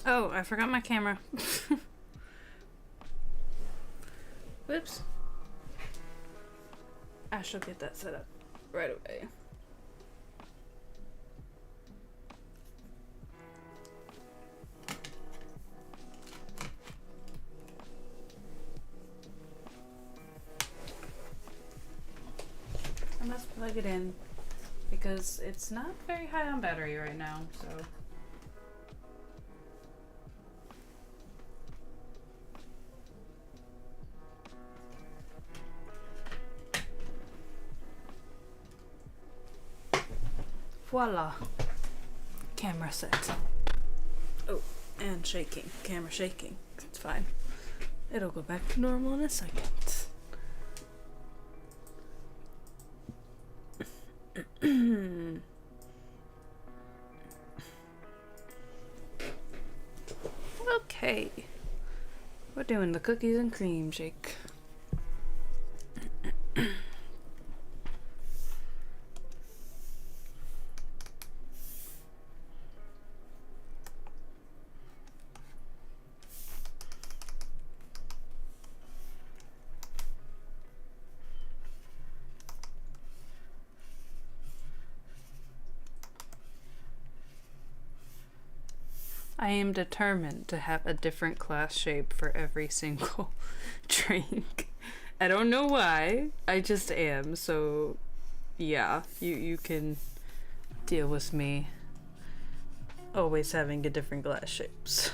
Oh, I forgot my camera. Whoops. I shall get that set up right away. I must plug it in because it's not very high on battery right now, so. Voila. Camera set. Oh, and shaking. Camera shaking. It's fine. It'll go back to normal in a second. Okay. We're doing the cookies and cream shake. I am determined to have a different glass shape for every single drink. I don't know why, I just am, so yeah, you can deal with me always having a different glass shapes.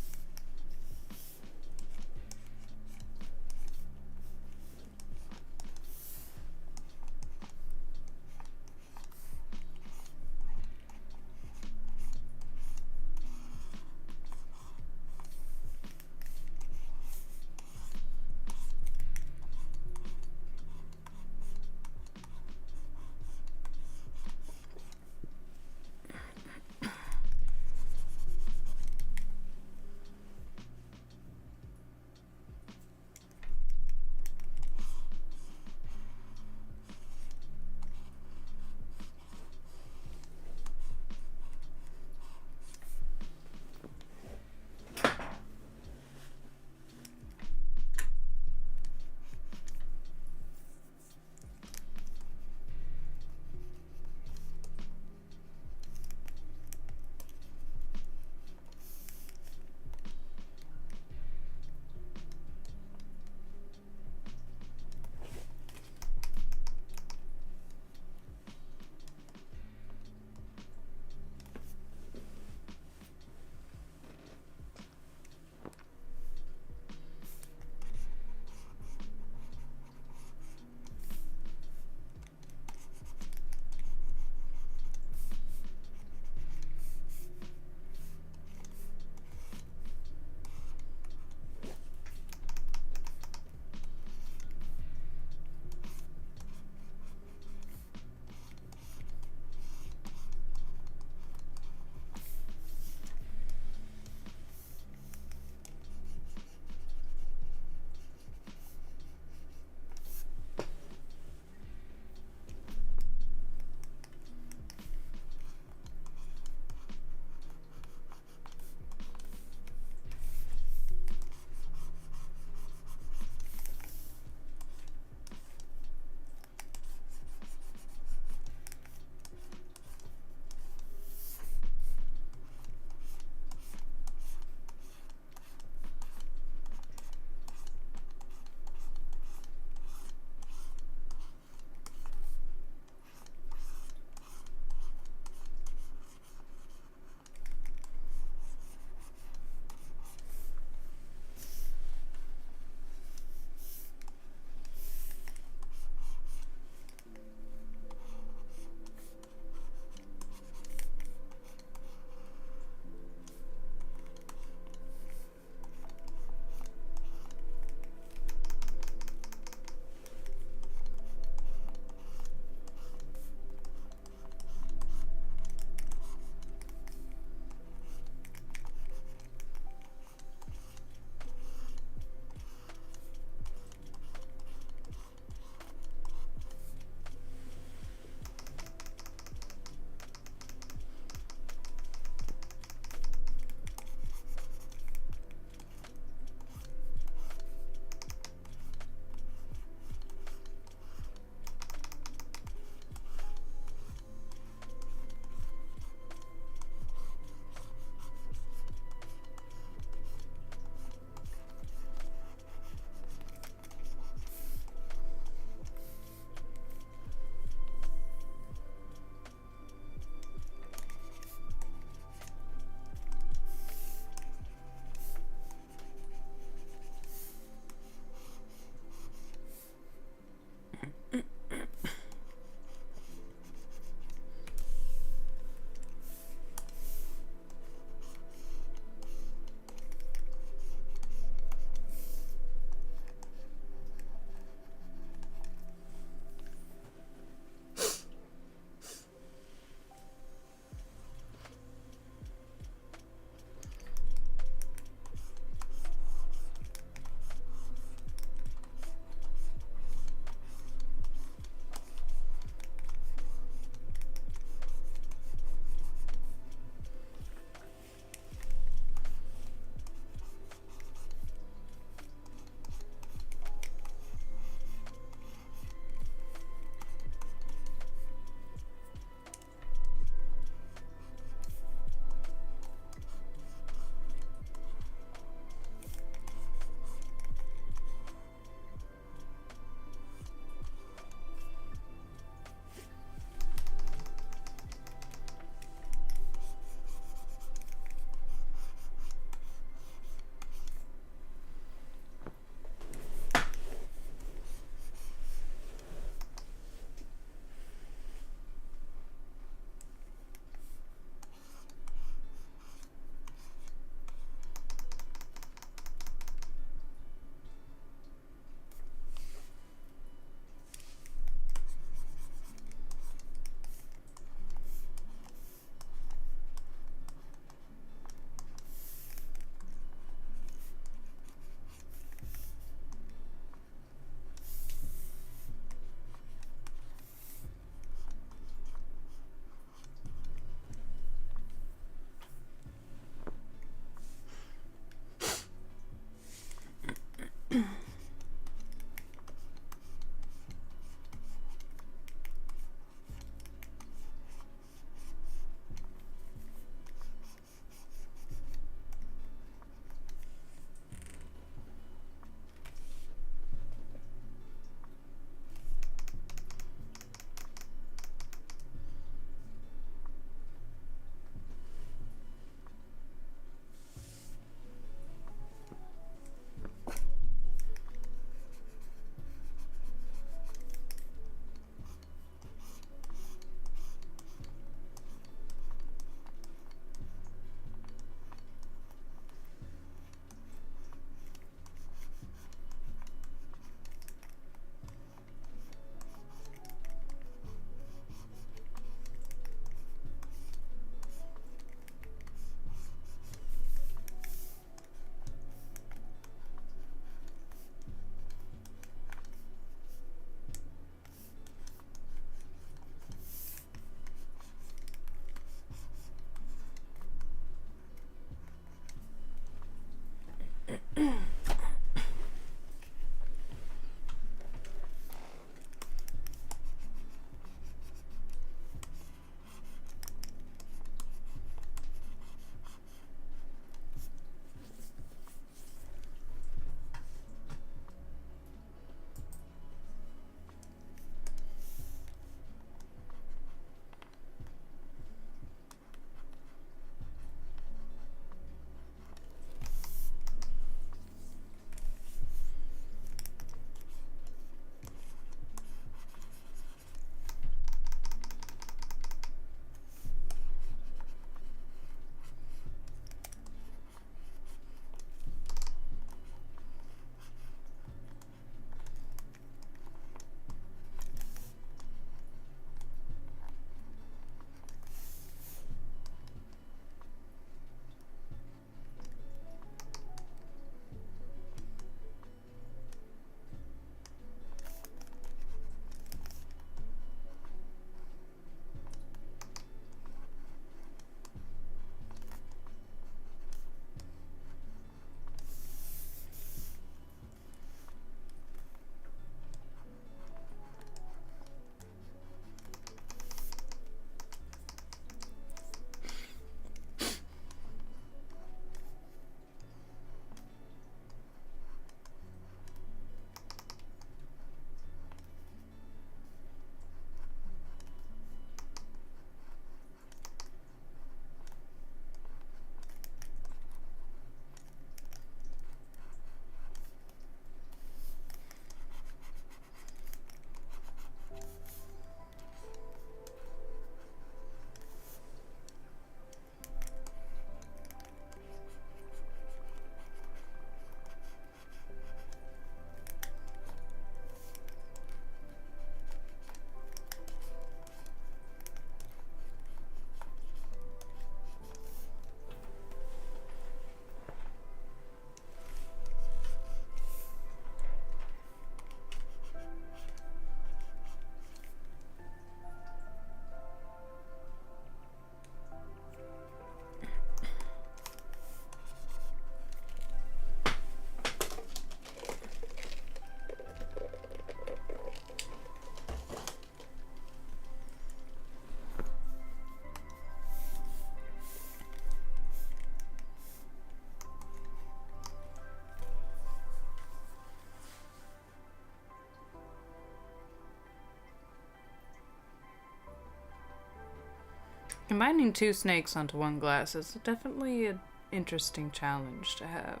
Combining two snakes onto one glass is definitely an interesting challenge to have.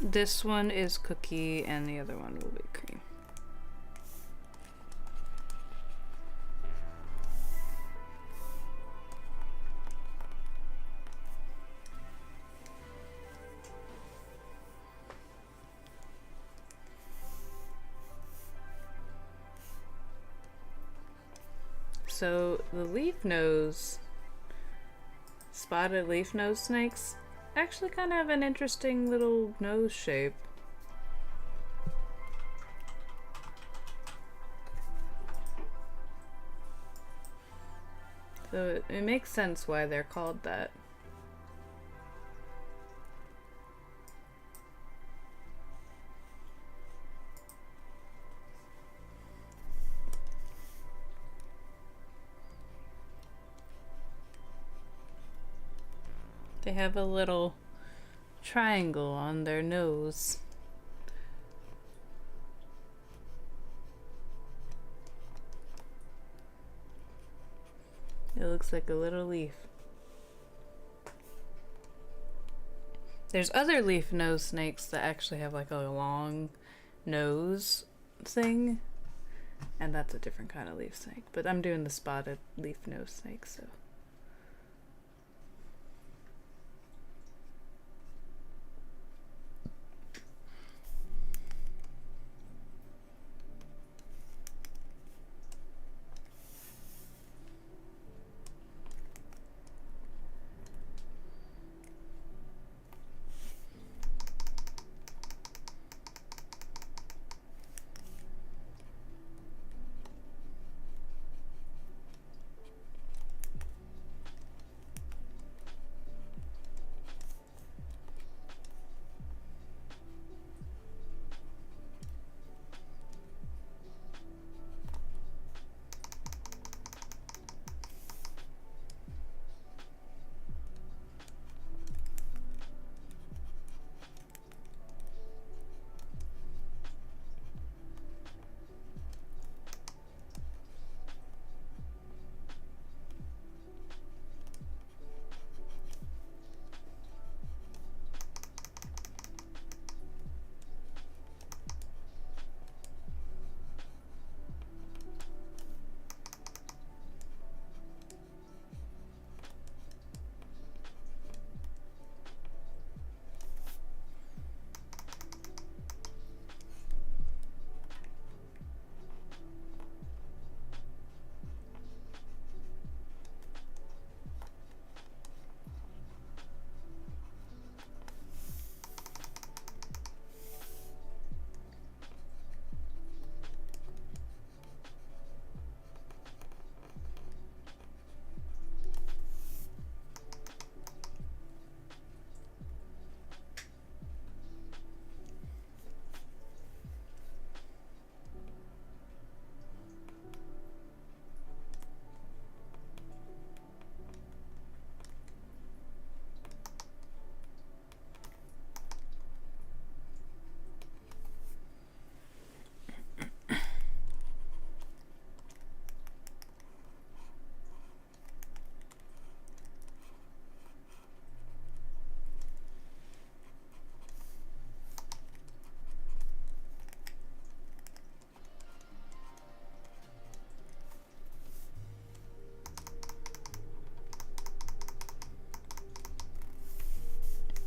This one is cookie and the other one will be cream. So the leaf nose, spotted leaf nose snakes actually kind of have an interesting little nose shape. So it makes sense why they're called that. They have a little triangle on their nose. It looks like a little leaf. There's other leaf nose snakes that actually have like a long nose thing, and that's a different kind of leaf snake. But I'm doing the spotted leaf nose snake, so.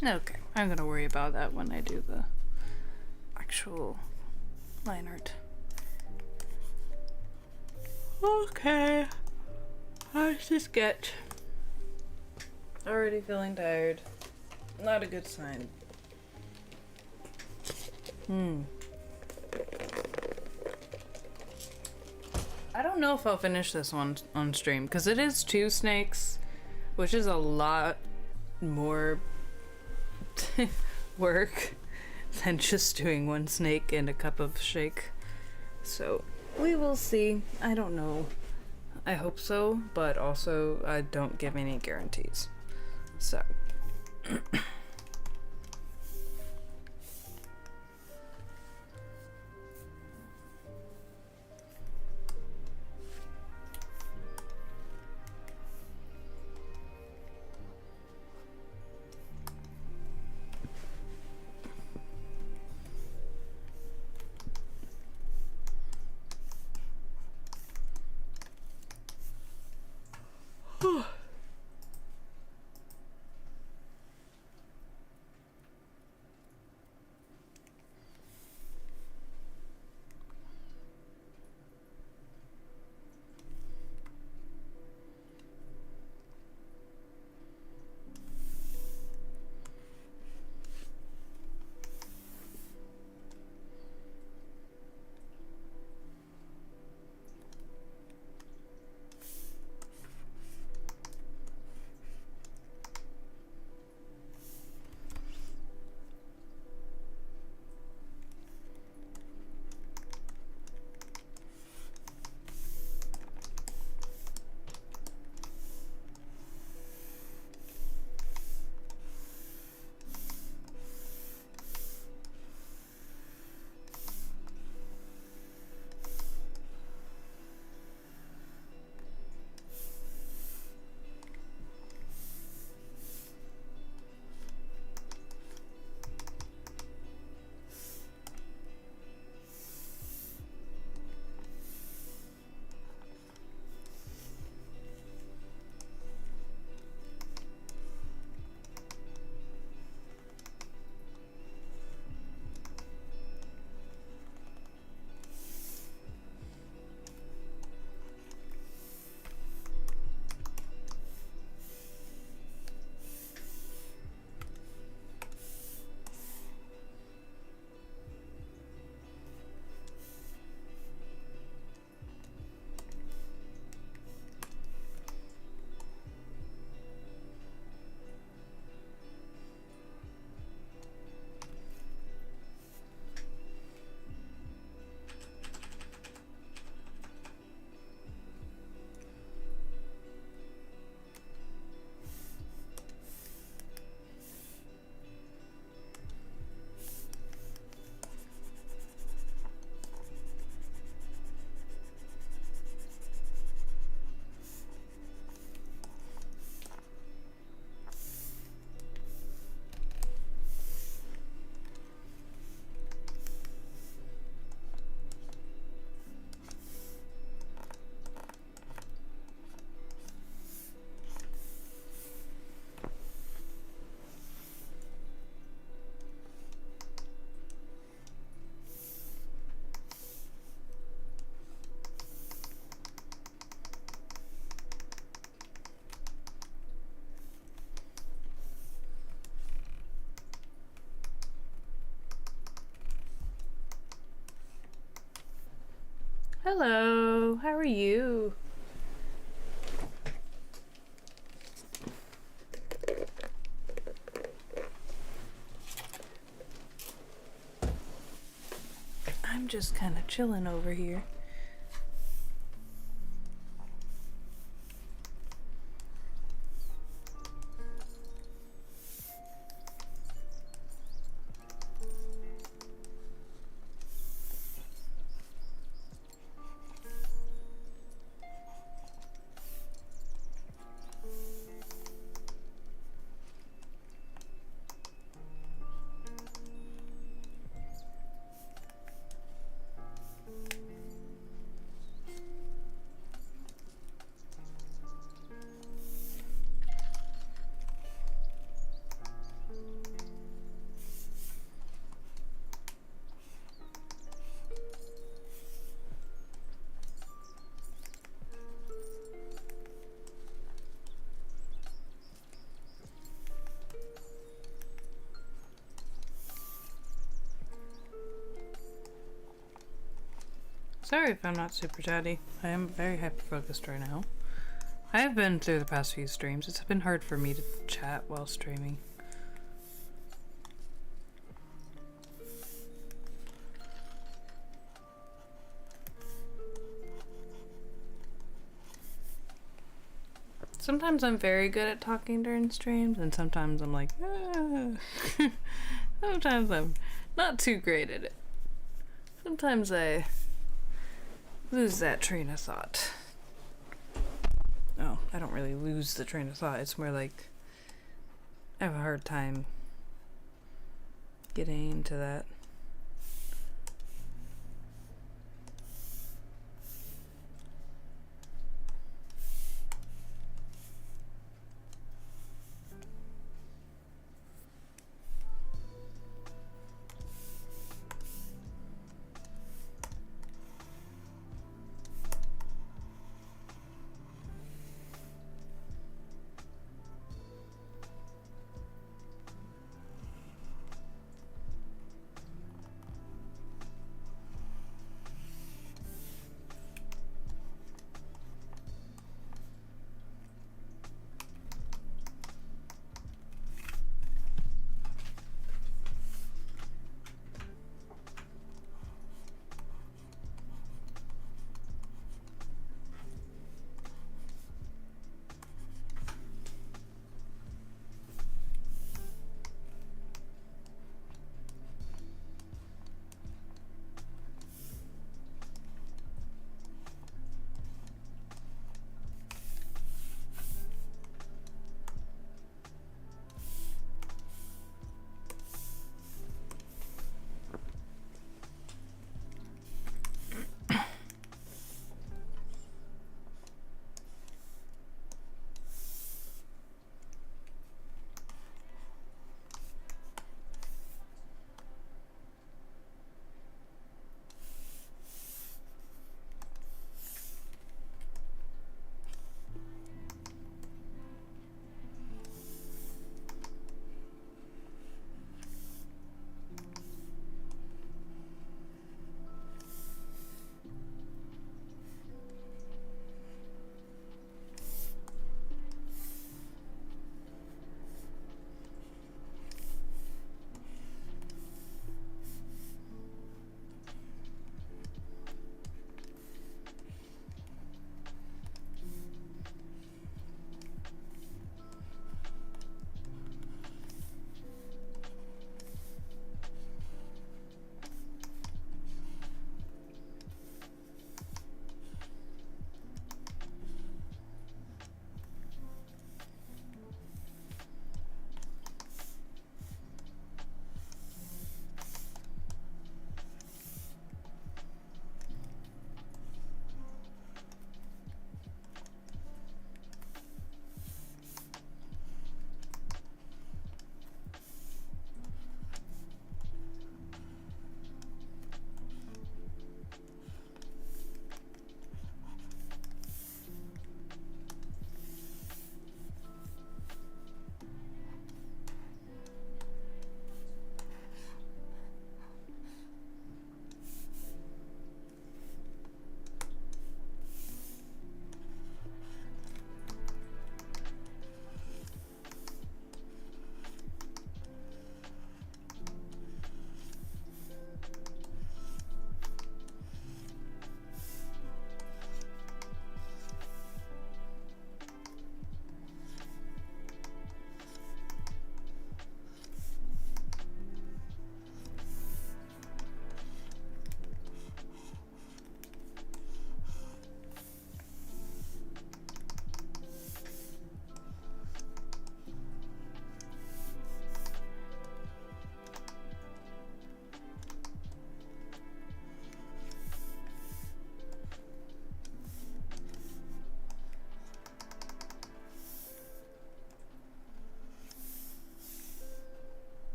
Okay, I'm gonna worry about that when I do the actual line art. Okay, how's this sketch? Already feeling tired. Not a good sign. I don't know if I'll finish this one on stream, because it is 2 snakes, which is a lot more work than just doing 1 snake and a cup of shake. So we will see. I don't know. I hope so, but also I don't give any guarantees. So Hello, how are you? I'm just kind of chilling over here. Sorry if I'm not super chatty. I am very hyper-focused right now. I have been through the past few streams. It's been hard for me to chat while streaming. Sometimes I'm very good at talking during streams, and sometimes I'm like, ah. Sometimes I'm not too great at it. Sometimes I lose that train of thought. Oh, I don't really lose the train of thought. It's more like I have a hard time getting into that.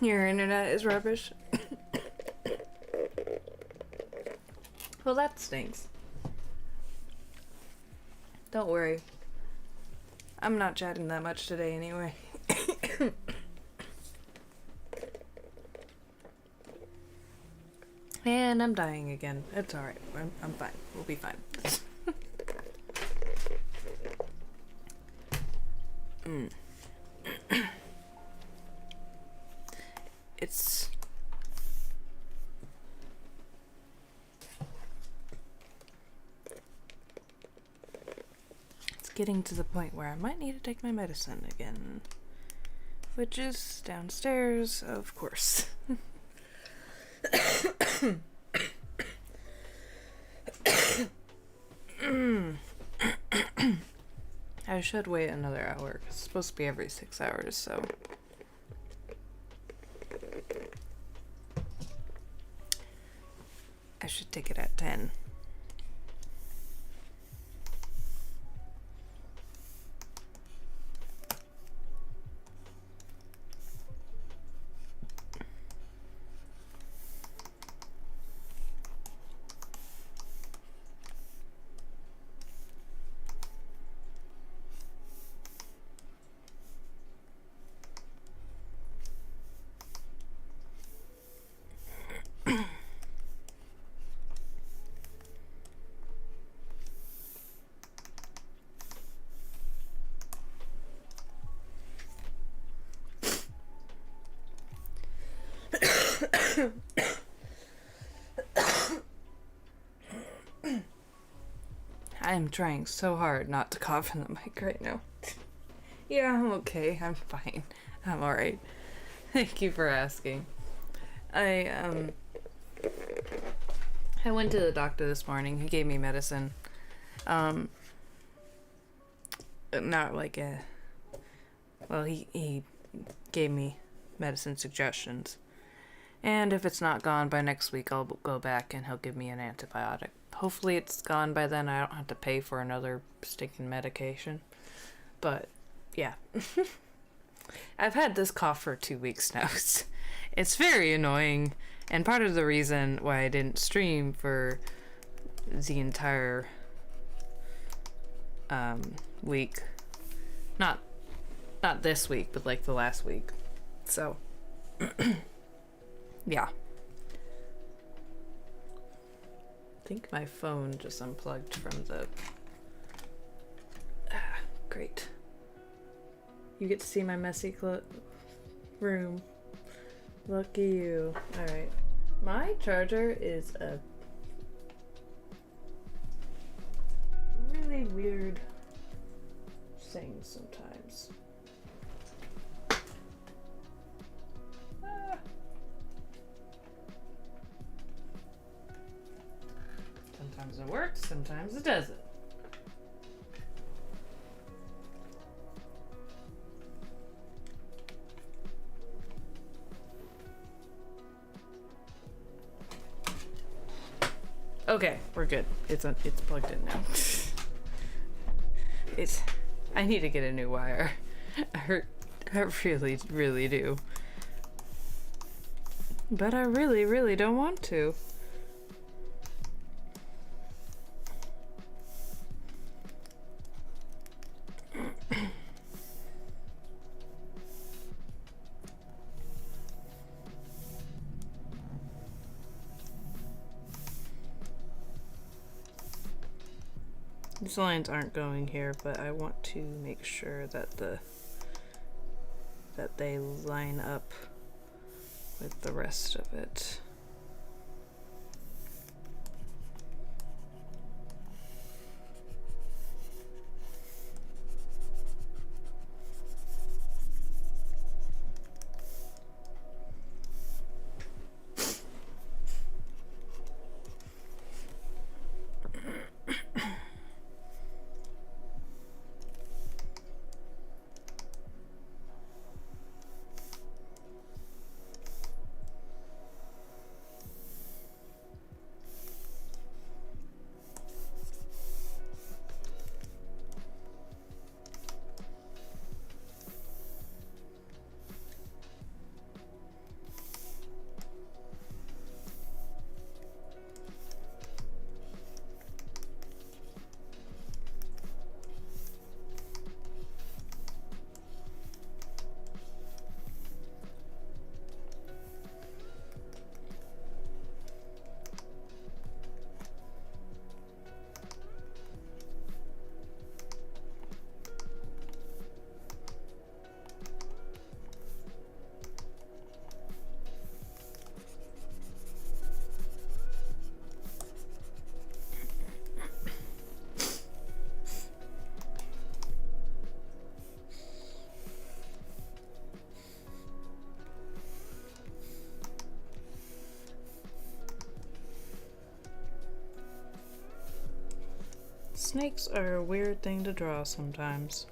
Your internet is rubbish. Well, that stinks. Don't worry. I'm not chatting that much today anyway. And I'm dying again. It's alright. I'm fine. We'll be fine. It's getting to the point where I might need to take my medicine again, which is downstairs, of course. I should wait another hour. It's supposed to be every 6 hours, so I should take it at 10. I am trying so hard not to cough in the mic right now. Yeah, I'm okay. I'm fine. I'm alright. Thank you for asking. I went to the doctor this morning. He gave me medicine. Not like a... Well, he gave me medicine suggestions. And if it's not gone by next week, I'll go back and he'll give me an antibiotic. Hopefully it's gone by then. I don't have to pay for another stinking medication. But, yeah. I've had this cough for 2 weeks now. It's very annoying. And part of the reason why I didn't stream for the entire week. Not this week, but like the last week. So, yeah. I think my phone just unplugged from the... great. You get to see my messy room. Lucky you. Alright. My charger is a really weird thing sometimes. Sometimes it works, sometimes it doesn't. Okay, we're good. It's plugged in now. I need to get a new wire. I really, really do. But I really, really don't want to. These lines aren't going here, but I want to make sure that they line up with the rest of it. Snakes are a weird thing to draw sometimes.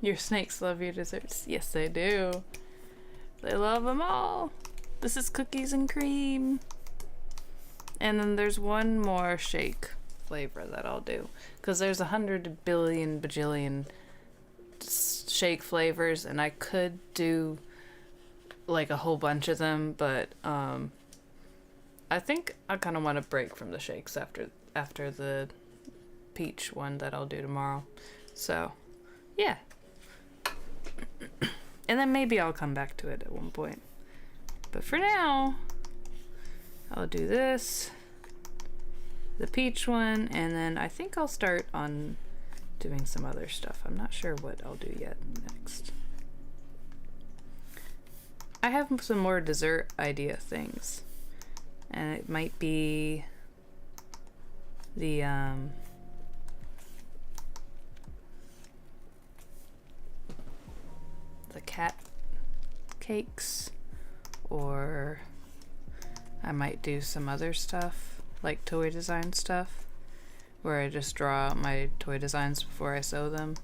Your snakes love your desserts. Yes, they do. They love them all. This is cookies and cream. And then there's one more shake flavor that I'll do. Because there's 100 billion bajillion shake flavors. And I could do like a whole bunch of them. But I think I kind of want to break from the shakes after the peach one that I'll do tomorrow. So, yeah. And then maybe I'll come back to it at one point. But for now, I'll do this, the peach one, and then I think I'll start on doing some other stuff. I'm not sure what I'll do yet next. I have some more dessert idea things. And it might be the cat cakes, or I might do some other stuff like toy design stuff where I just draw out my toy designs before I sew them.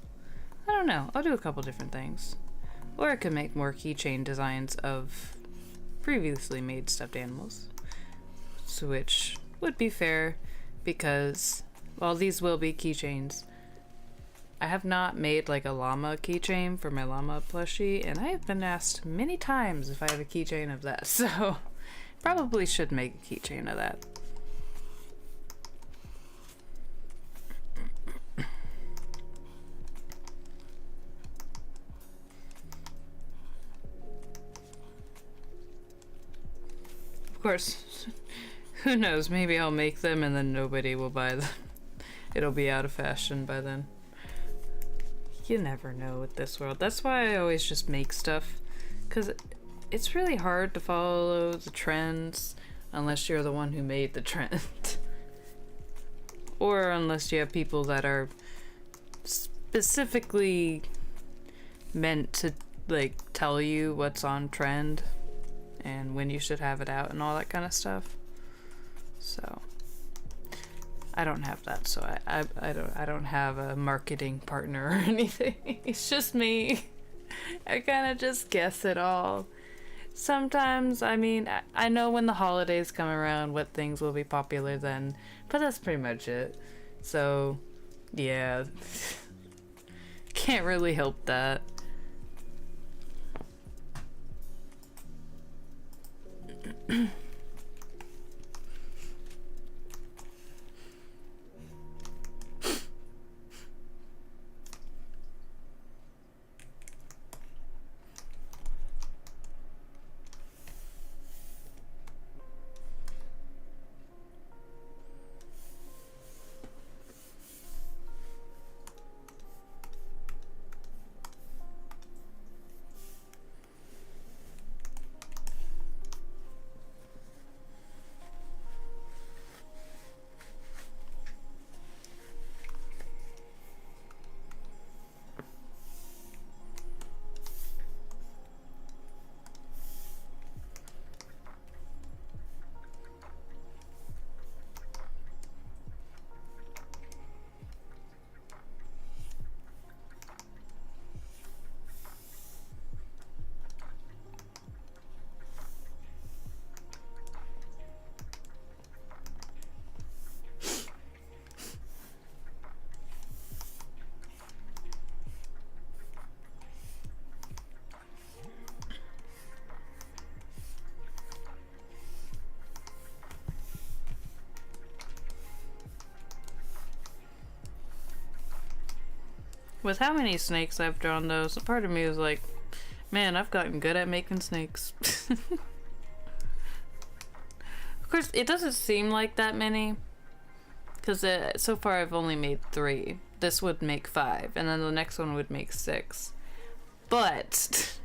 I don't know, I'll do a couple different things. Or I could make more keychain designs of previously made stuffed animals, which would be fair because, well, these will be keychains. I have not made like a llama keychain for my llama plushie, and I have been asked many times if I have a keychain of that, so probably should make a keychain of that. Of course, who knows, maybe I'll make them and then nobody will buy them. It'll be out of fashion by then. You never know with this world. That's why I always just make stuff, because it's really hard to follow the trends unless you're the one who made the trend. Or unless you have people that are specifically meant to like tell you what's on trend and when you should have it out and all that kind of stuff. So I don't have that, so I don't have a marketing partner or anything. It's just me. I kind of just guess it all. Sometimes, I mean, I know when the holidays come around what things will be popular then, but that's pretty much it. So, yeah. Can't really help that. With how many snakes I've drawn though, so part of me was like, man, I've gotten good at making snakes. Of course, it doesn't seem like that many, because so far I've only made 3. This would make 5, and then the next one would make 6. But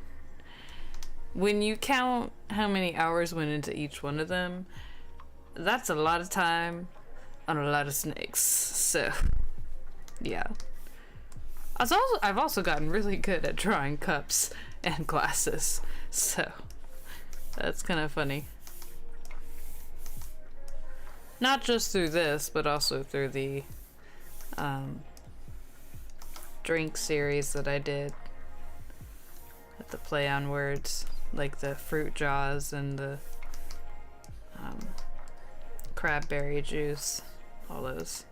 when you count how many hours went into each one of them, that's a lot of time on a lot of snakes. So, yeah. I've also gotten really good at drawing cups and glasses, so that's kind of funny. Not just through this, but also through the drink series that I did with the play on words, like the fruit jaws and the crabberry juice, all those.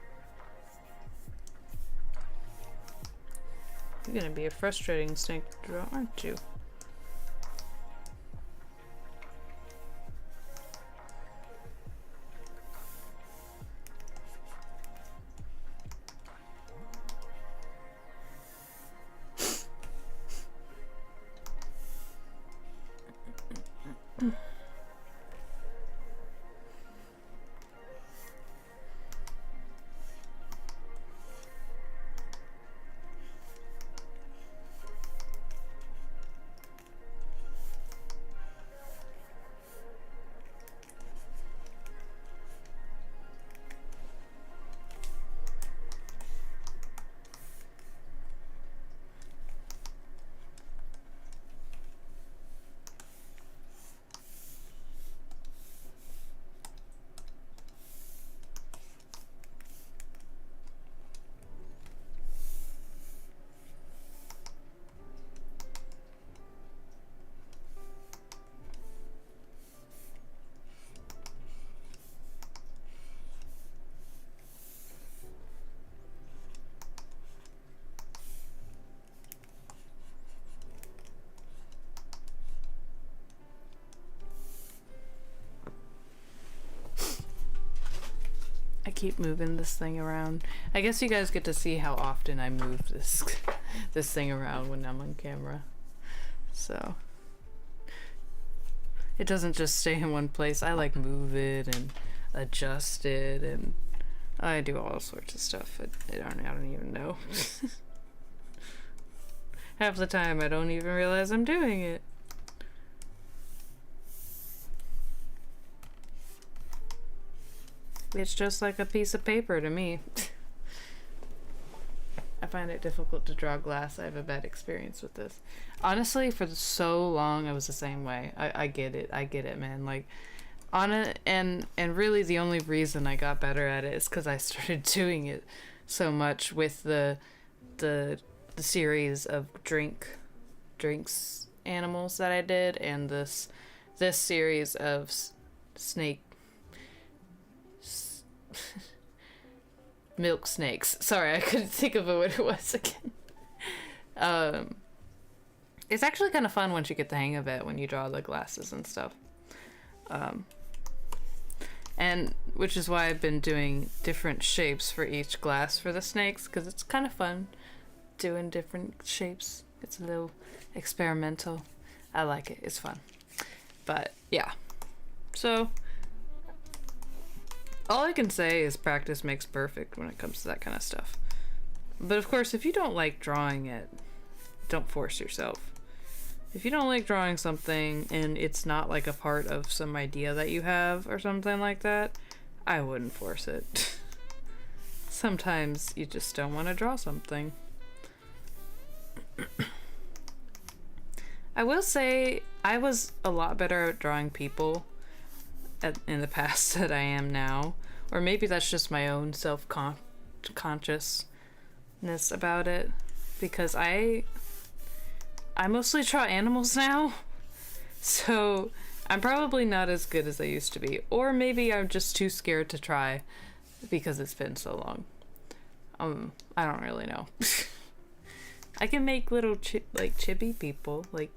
You're gonna be a frustrating snake to draw, aren't you? I keep moving this thing around. I guess you guys get to see how often I move this this thing around when I'm on camera. So it doesn't just stay in one place. I like move it and adjust it, and I do all sorts of stuff. I don't even know. Half the time I don't even realize I'm doing it. It's just like a piece of paper to me. I find it difficult to draw glass. I have a bad experience with this. Honestly, for so long I was the same way. I get it, man. Like, on it, and really the only reason I got better at it is because I started doing it so much with the series of drinks animals that I did, and this series of snake MilkSnakes. Sorry, I couldn't think of what it was again. It's actually kind of fun once you get the hang of it, when you draw the glasses and stuff. And which is why I've been doing different shapes for each glass for the snakes, because it's kind of fun doing different shapes. It's a little experimental. I like it. It's fun. But yeah. So all I can say is practice makes perfect when it comes to that kind of stuff. But of course, if you don't like drawing it, don't force yourself. If you don't like drawing something and it's not like a part of some idea that you have or something like that, I wouldn't force it. Sometimes you just don't want to draw something. I will say I was a lot better at drawing people in the past than I am now, or maybe that's just my own self-consciousness about it, because I mostly draw animals now, so I'm probably not as good as I used to be, or maybe I'm just too scared to try because it's been so long. I don't really know. I can make little chibi people, like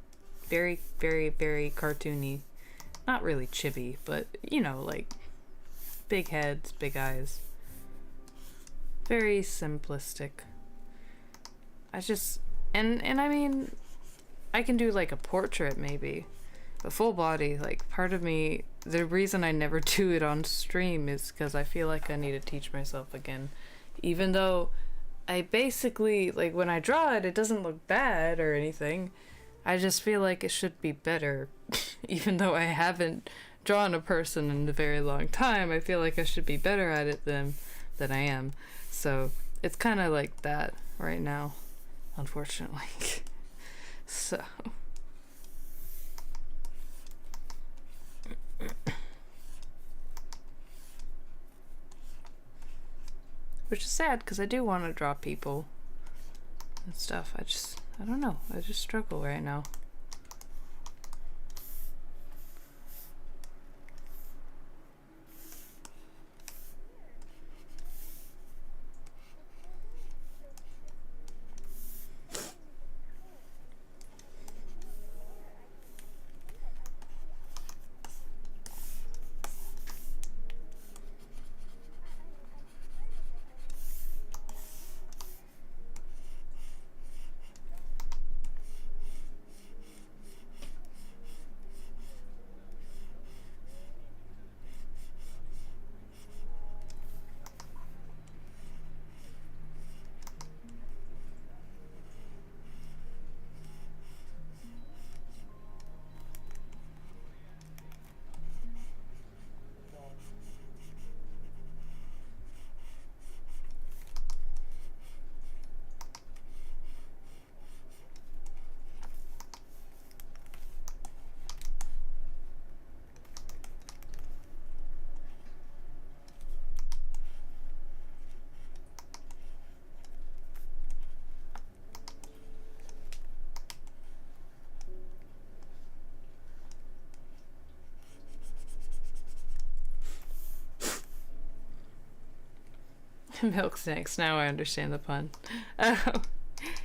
very, very, very cartoony. Not really chibi, but you know, like big heads, big eyes. Very simplistic. I just and I mean, I can do like a portrait maybe, but full body, like part of me, the reason I never do it on stream is because I feel like I need to teach myself again, even though I basically like when I draw it, it doesn't look bad or anything. I just feel like it should be better, even though I haven't drawn a person in a very long time. I feel like I should be better at it than I am. So it's kind of like that right now, unfortunately. So. Which is sad because I do want to draw people and stuff. I don't know. I just struggle right now. MilkSnakes. Now I understand the pun. Oh,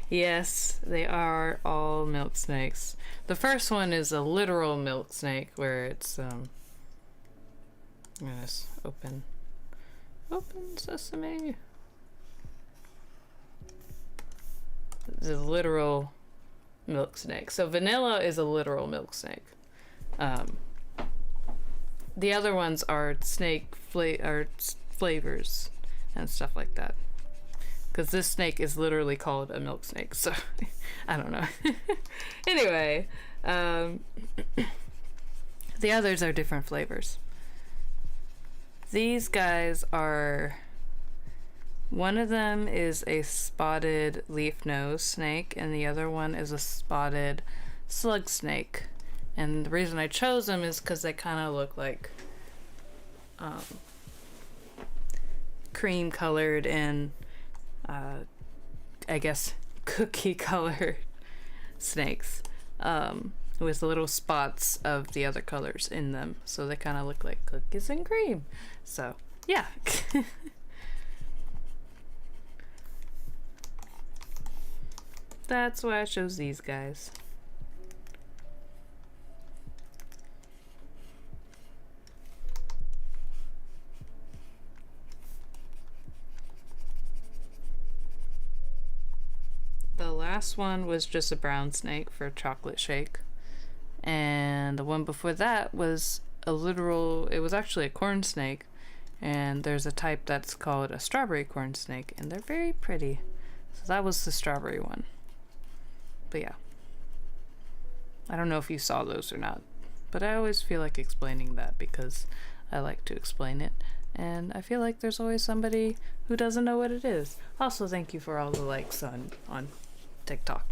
yes, they are all milk snakes. The first one is a literal milk snake where it's I'm gonna open sesame. The literal milk snake. So vanilla is a literal milk snake. The other ones are flavors and stuff like that. Because this snake is literally called a milk snake, so I don't know. Anyway, the others are different flavors. These guys are... One of them is a spotted leaf nose snake, and the other one is a spotted slug snake. And the reason I chose them is because they kind of look like cream colored and I guess cookie colored snakes with little spots of the other colors in them, so they kind of look like cookies and cream. So yeah. That's why I chose these guys. The last one was just a brown snake for chocolate shake. And the one before that was it was actually a corn snake. And there's a type that's called a strawberry corn snake, and they're very pretty. So that was the strawberry one. But yeah. I don't know if you saw those or not. But I always feel like explaining that because I like to explain it. And I feel like there's always somebody who doesn't know what it is. Also, thank you for all the likes on TikTok.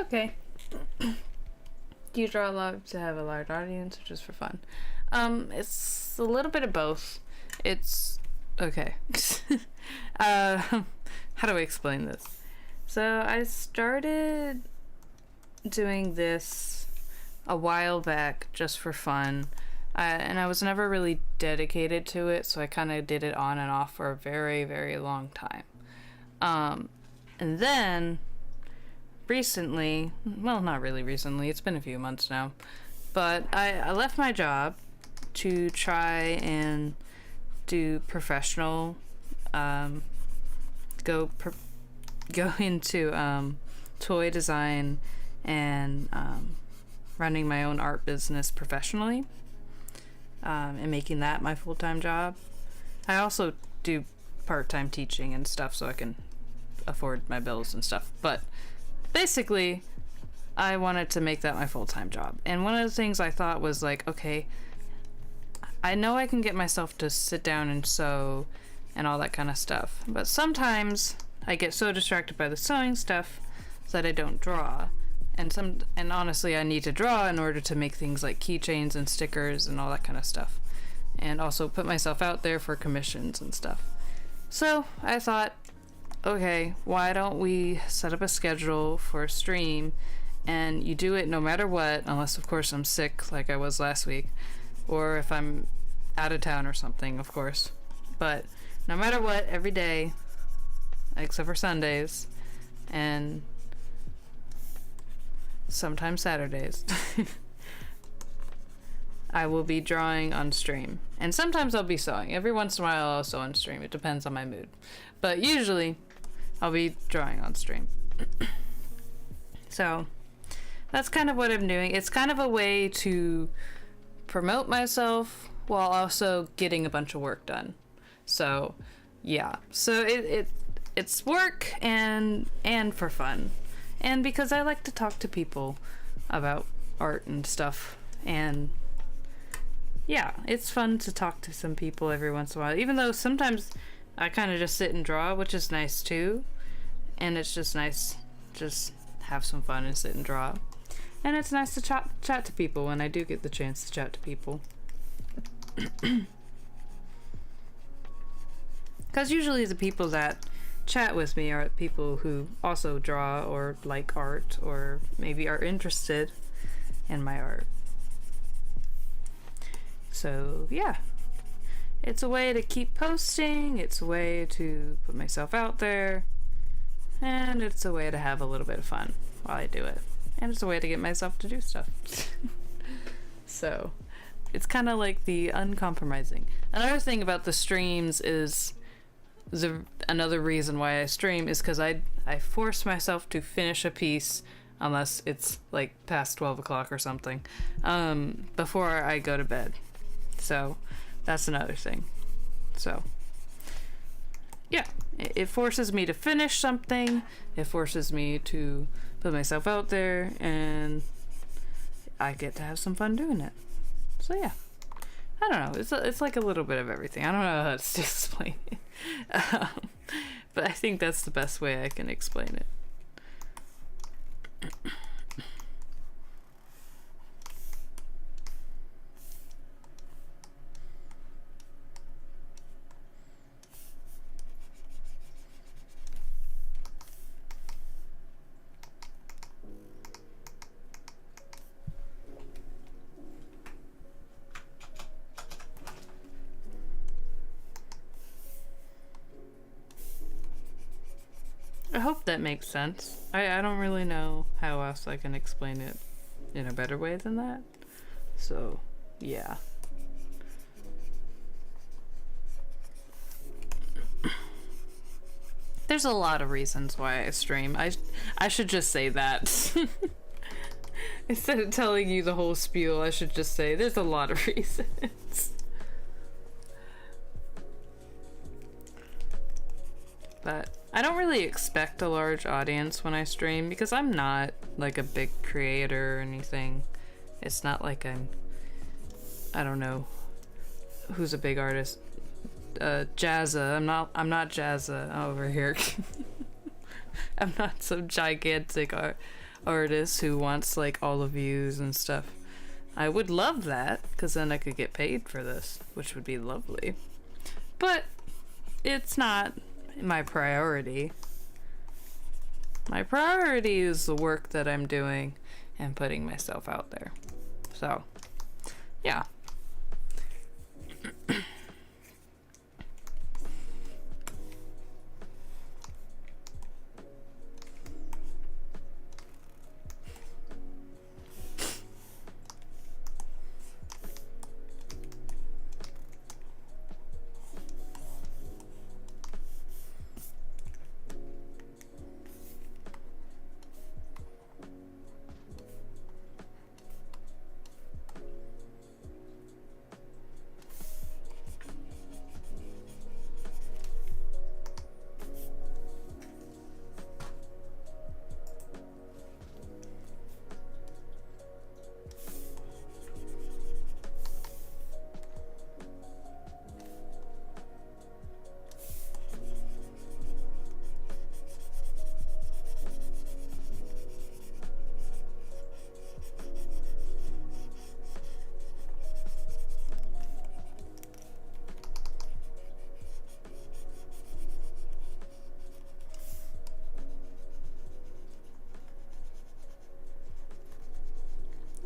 Okay. Do you draw a lot to have a large audience or just for fun? It's a little bit of both. It's okay. How do I explain this? So I started doing this a while back just for fun. And I was never really dedicated to it, so I kind of did it on and off for a very, very long time. And then recently, well, not really recently, it's been a few months now, but I left my job to try and do professional, go into toy design and running my own art business professionally, and making that my full-time job. I also do part-time teaching and stuff so I can afford my bills and stuff, but basically I wanted to make that my full-time job. And one of the things I thought was like, okay, I know I can get myself to sit down and sew and all that kind of stuff, but sometimes I get so distracted by the sewing stuff that I don't draw. And honestly, I need to draw in order to make things like keychains and stickers and all that kind of stuff, and also put myself out there for commissions and stuff. So I thought, okay, why don't we set up a schedule for a stream, and you do it no matter what, unless of course I'm sick like I was last week, or if I'm out of town or something, of course. But no matter what, every day, except for Sundays, and sometimes Saturdays, I will be drawing on stream. And sometimes I'll be sewing. Every once in a while I'll sew on stream. It depends on my mood. But usually I'll be drawing on stream. So that's kind of what I'm doing. It's kind of a way to promote myself while also getting a bunch of work done. So yeah. So it's work and for fun. And because I like to talk to people about art and stuff, and yeah, it's fun to talk to some people every once in a while, even though sometimes I kind of just sit and draw, which is nice too, and it's just nice just have some fun and sit and draw. And it's nice to chat to people when I do get the chance to chat to people. Because usually the people that chat with me are people who also draw or like art or maybe are interested in my art. So yeah, it's a way to keep posting, it's a way to put myself out there, and it's a way to have a little bit of fun while I do it, and it's a way to get myself to do stuff. So it's kind of like the uncompromising. Another thing about the streams is another reason why I stream is because I force myself to finish a piece, unless it's like past 12 o'clock or something, before I go to bed. So that's another thing. So yeah, it forces me to finish something, it forces me to put myself out there, and I get to have some fun doing it. So yeah, I don't know, it's like a little bit of everything. I don't know how to explain it. But I think that's the best way I can explain it. I hope that makes sense. I don't really know how else I can explain it in a better way than that. So, yeah. There's a lot of reasons why I stream. I should just say that. Instead of telling you the whole spiel, I should just say there's a lot of reasons. But I don't really expect a large audience when I stream because I'm not like a big creator or anything. It's not like I don't know who's a big artist. Jazza. I'm not Jazza over here. I'm not some gigantic artist who wants like all the views and stuff. I would love that, because then I could get paid for this, which would be lovely. But it's not my priority. My priority is the work that I'm doing and putting myself out there. So, yeah.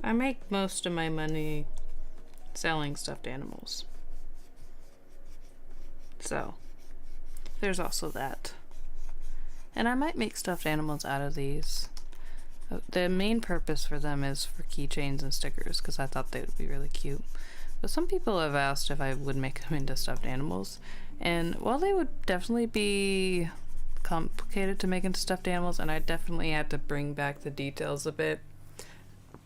I make most of my money selling stuffed animals. So, there's also that. And I might make stuffed animals out of these. The main purpose for them is for keychains and stickers, because I thought they would be really cute. But some people have asked if I would make them into stuffed animals. And while they would definitely be complicated to make into stuffed animals, and I definitely had to bring back the details a bit,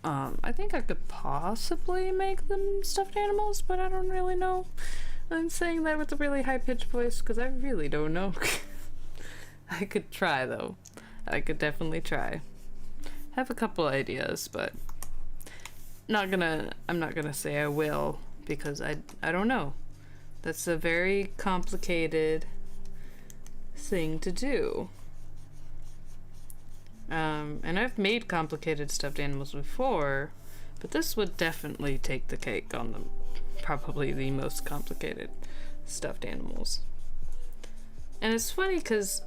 I think I could possibly make them stuffed animals, but I don't really know. I'm saying that with a really high-pitched voice because I really don't know. I could try, though. I could definitely try. I have a couple ideas, but I'm not gonna say I will, because I don't know. That's a very complicated thing to do. And I've made complicated stuffed animals before, but this would definitely take the cake on them. Probably the most complicated stuffed animals. And it's funny because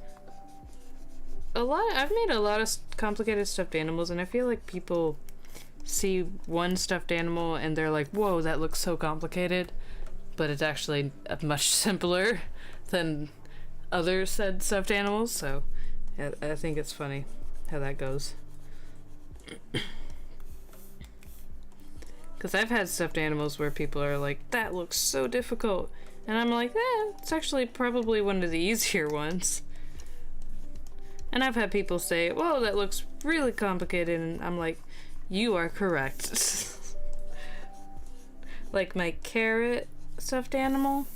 I've made a lot of complicated stuffed animals, and I feel like people see one stuffed animal and they're like, whoa, that looks so complicated, but it's actually much simpler than other said stuffed animals. So yeah, I think it's funny how that goes. Because I've had stuffed animals where people are like, that looks so difficult, and I'm like, it's actually probably one of the easier ones. And I've had people say, whoa, that looks really complicated, and I'm like, you are correct. Like my carrot stuffed animal,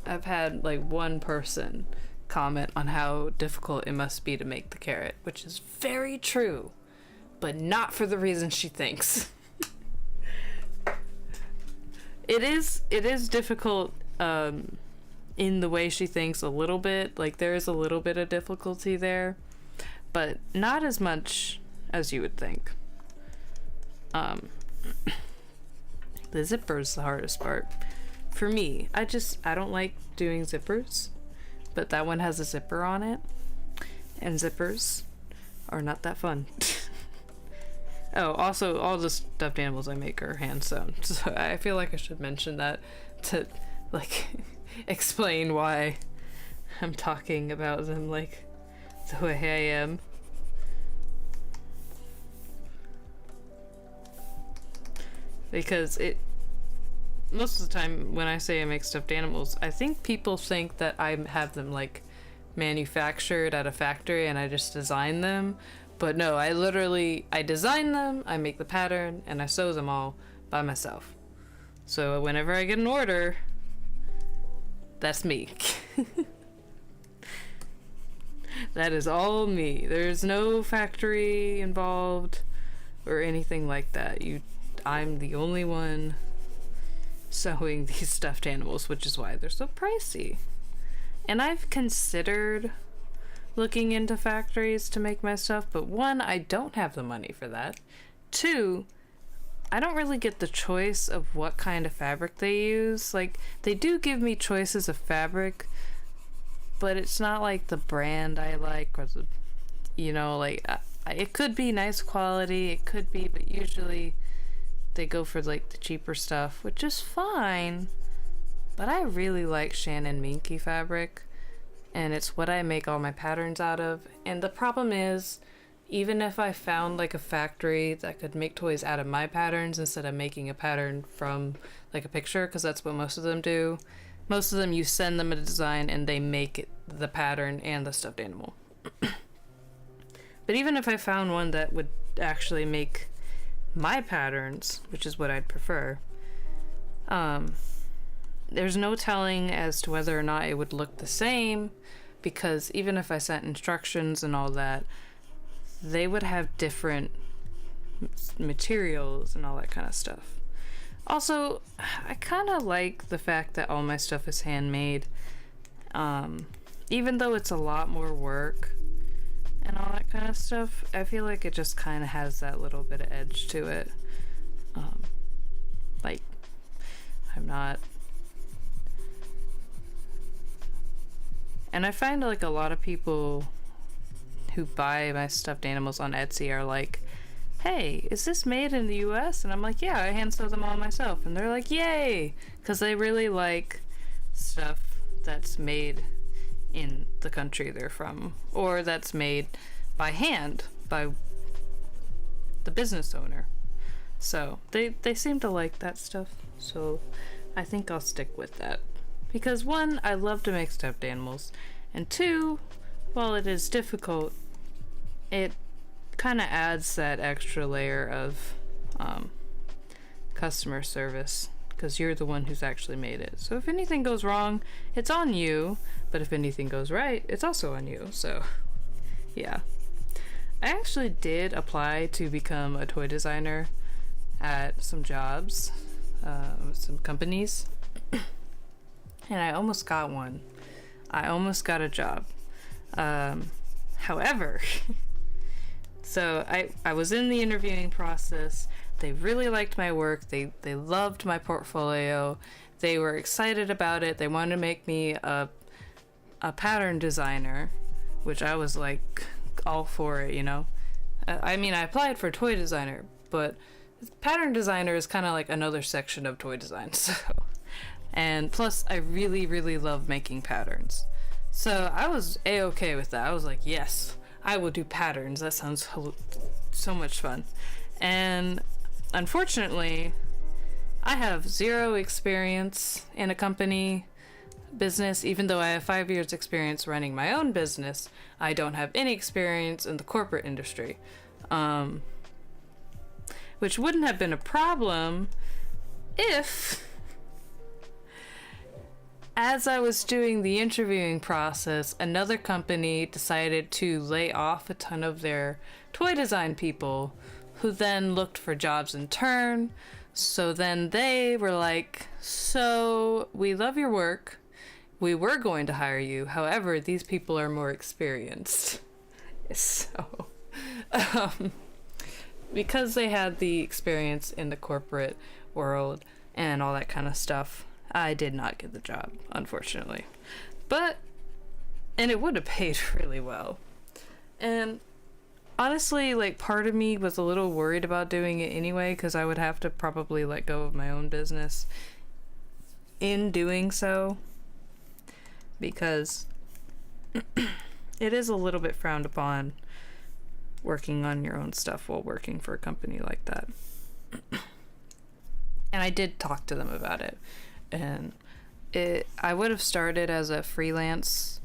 I've had like one person comment on how difficult it must be to make the carrot, which is very true, but not for the reason she thinks. It is difficult in the way she thinks a little bit. Like there is a little bit of difficulty there, but not as much as you would think. The zipper's the hardest part. For me, I don't like doing zippers, but that one has a zipper on it, and zippers are not that fun. Oh, also, all the stuffed animals I make are hand sewn, so I feel like I should mention that to, like, explain why I'm talking about them, like, the way I am. Because most of the time when I say I make stuffed animals, I think people think that I have them, like, manufactured at a factory and I just design them. But no, I design them, I make the pattern, and I sew them all by myself. So whenever I get an order, that's me. That is all me. There's no factory involved or anything like that. I'm the only one sewing these stuffed animals, which is why they're so pricey. And I've considered looking into factories to make my stuff, but one, I don't have the money for that. Two, I don't really get the choice of what kind of fabric they use. Like, they do give me choices of fabric, but it's not like the brand I like, or the, you know, like, it could be nice quality, it could be, but usually they go for like the cheaper stuff, which is fine. But I really like Shannon Minky fabric, and it's what I make all my patterns out of. And the problem is, even if I found like a factory that could make toys out of my patterns instead of making a pattern from like a picture, because that's what most of them do. Most of them, you send them a design and they make the pattern and the stuffed animal. But even if I found one that would actually make my patterns, which is what I'd prefer, there's no telling as to whether or not it would look the same, because even if I sent instructions and all that, they would have different materials and all that kind of stuff. Also, I kind of like the fact that all my stuff is handmade, even though it's a lot more work and all that kind of stuff. I feel like it just kind of has that little bit of edge to it. Like, I'm not... And I find like a lot of people who buy my stuffed animals on Etsy are like, hey, is this made in the US? And I'm like, yeah, I hand sew them all myself. And they're like, yay! Because they really like stuff that's made in the country they're from, or that's made by hand by the business owner. So they seem to like that stuff, so I think I'll stick with that, because one, I love to make stuffed animals, and two, while it is difficult, it kind of adds that extra layer of customer service, because you're the one who's actually made it. So if anything goes wrong, it's on you, but if anything goes right, it's also on you. So yeah, I actually did apply to become a toy designer at some jobs, with some companies, and I almost got one. I almost got a job. However, so I was in the interviewing process. They really liked my work. They loved my portfolio. They were excited about it. They wanted to make me a pattern designer, which I was like all for it, you know. I mean, I applied for toy designer, but pattern designer is kind of like another section of toy design. So, and plus, I really, really love making patterns. So I was a-okay with that. I was like, yes, I will do patterns. That sounds so much fun. And unfortunately, I have 0 experience in a company business. Even though I have 5 years experience running my own business, I don't have any experience in the corporate industry. Which wouldn't have been a problem if, as I was doing the interviewing process, another company decided to lay off a ton of their toy design people, who then looked for jobs in turn. So then they were like, so we love your work. We were going to hire you. However, these people are more experienced. So, because they had the experience in the corporate world and all that kind of stuff, I did not get the job, unfortunately. And it would have paid really well. And honestly, like, part of me was a little worried about doing it anyway, because I would have to probably let go of my own business in doing so, because it is a little bit frowned upon working on your own stuff while working for a company like that. And I did talk to them about it, and I would have started as a freelance,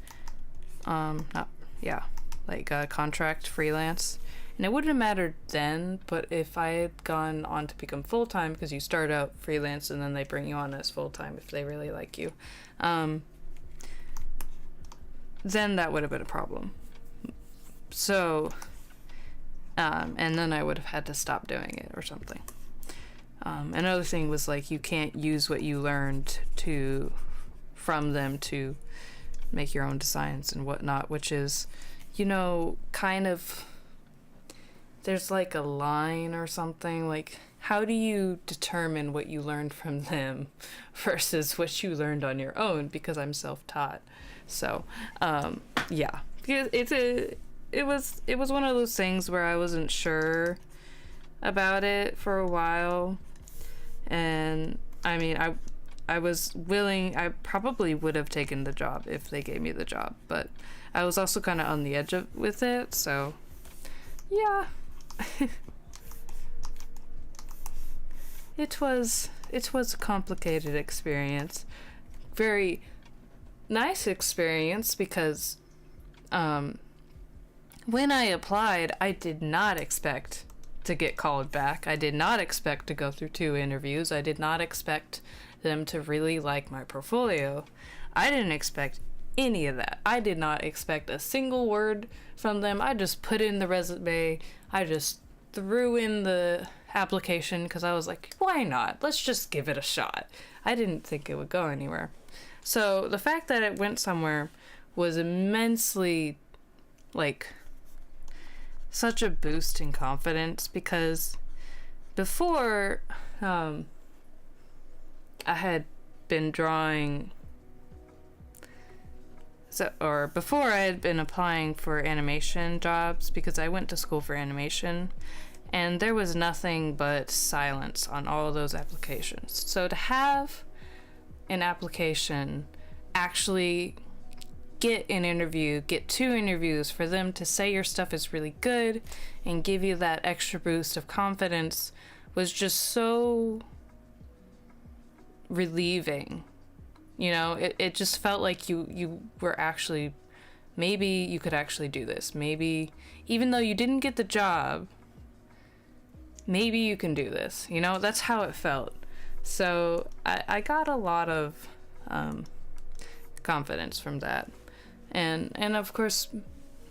contract freelance, and it wouldn't have mattered then. But if I had gone on to become full-time, because you start out freelance and then they bring you on as full-time if they really like you, then that would have been a problem. So, and then I would have had to stop doing it or something. Another thing was, like, you can't use what you learned from them to make your own designs and whatnot, which is kind of, there's like a line or something, like, how do you determine what you learned from them versus what you learned on your own? Because I'm self-taught. So, yeah. It was one of those things where I wasn't sure about it for a while. And, I mean, I was willing, I probably would have taken the job if they gave me the job, but I was also kind of on the edge with it, so, yeah. It was a complicated experience. Very nice experience because when I applied, I did not expect to get called back. I did not expect to go through 2 interviews. I did not expect them to really like my portfolio. I didn't expect any of that. I did not expect a single word from them. I just put in the resume. I just threw in the application because I was like, why not? Let's just give it a shot. I didn't think it would go anywhere. So the fact that it went somewhere was immensely, like, such a boost in confidence, because before I had been drawing, before I had been applying for animation jobs, because I went to school for animation, and there was nothing but silence on all of those applications. So to have an application actually get an interview, get 2 interviews, for them to say your stuff is really good and give you that extra boost of confidence was just so relieving. It just felt like you were actually, maybe you could actually do this. Maybe, even though you didn't get the job, maybe you can do this. That's how it felt. So I got a lot of confidence from that. And of course,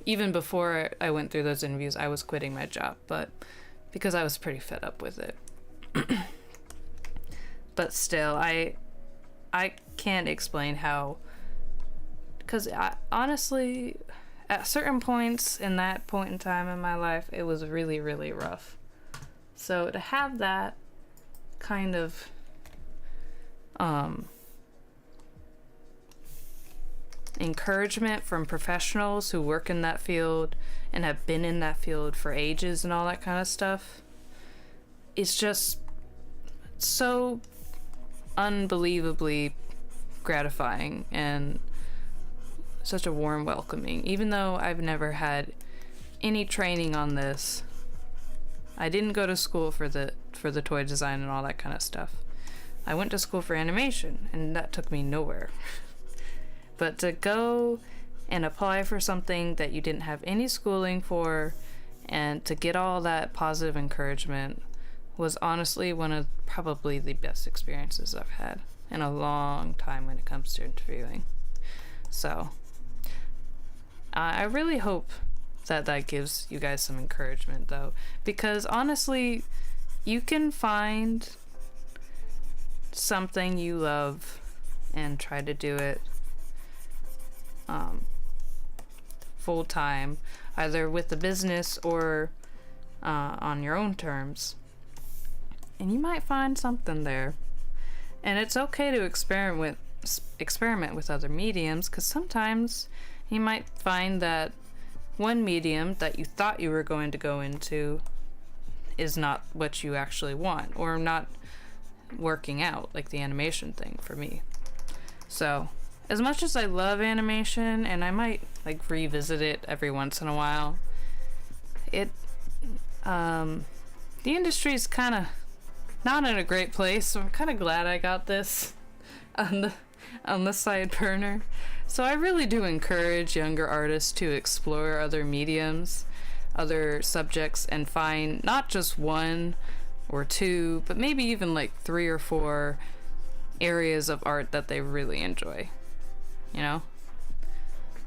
even before I went through those interviews, I was quitting my job, but because I was pretty fed up with it. But still, I can't explain how, because honestly, at certain points in that point in time in my life, it was really, really rough. So to have that kind of encouragement from professionals who work in that field and have been in that field for ages and all that kind of stuff, it's just so unbelievably gratifying and such a warm welcoming. Even though I've never had any training on this, I didn't go to school for the toy design and all that kind of stuff. I went to school for animation, and that took me nowhere. But to go and apply for something that you didn't have any schooling for, and to get all that positive encouragement, was honestly one of probably the best experiences I've had in a long time when it comes to interviewing. So I really hope that gives you guys some encouragement, though, because honestly, you can find something you love and try to do it full time, either with the business or on your own terms, and you might find something there. And it's okay to experiment with other mediums, because sometimes you might find that one medium that you thought you were going to go into is not what you actually want, or not working out, like the animation thing for me. So as much as I love animation, and I might like revisit it every once in a while, the industry's kind of not in a great place, so I'm kind of glad I got this on the side burner. So I really do encourage younger artists to explore other mediums, other subjects, and find not just 1 or 2, but maybe even like 3 or 4 areas of art that they really enjoy.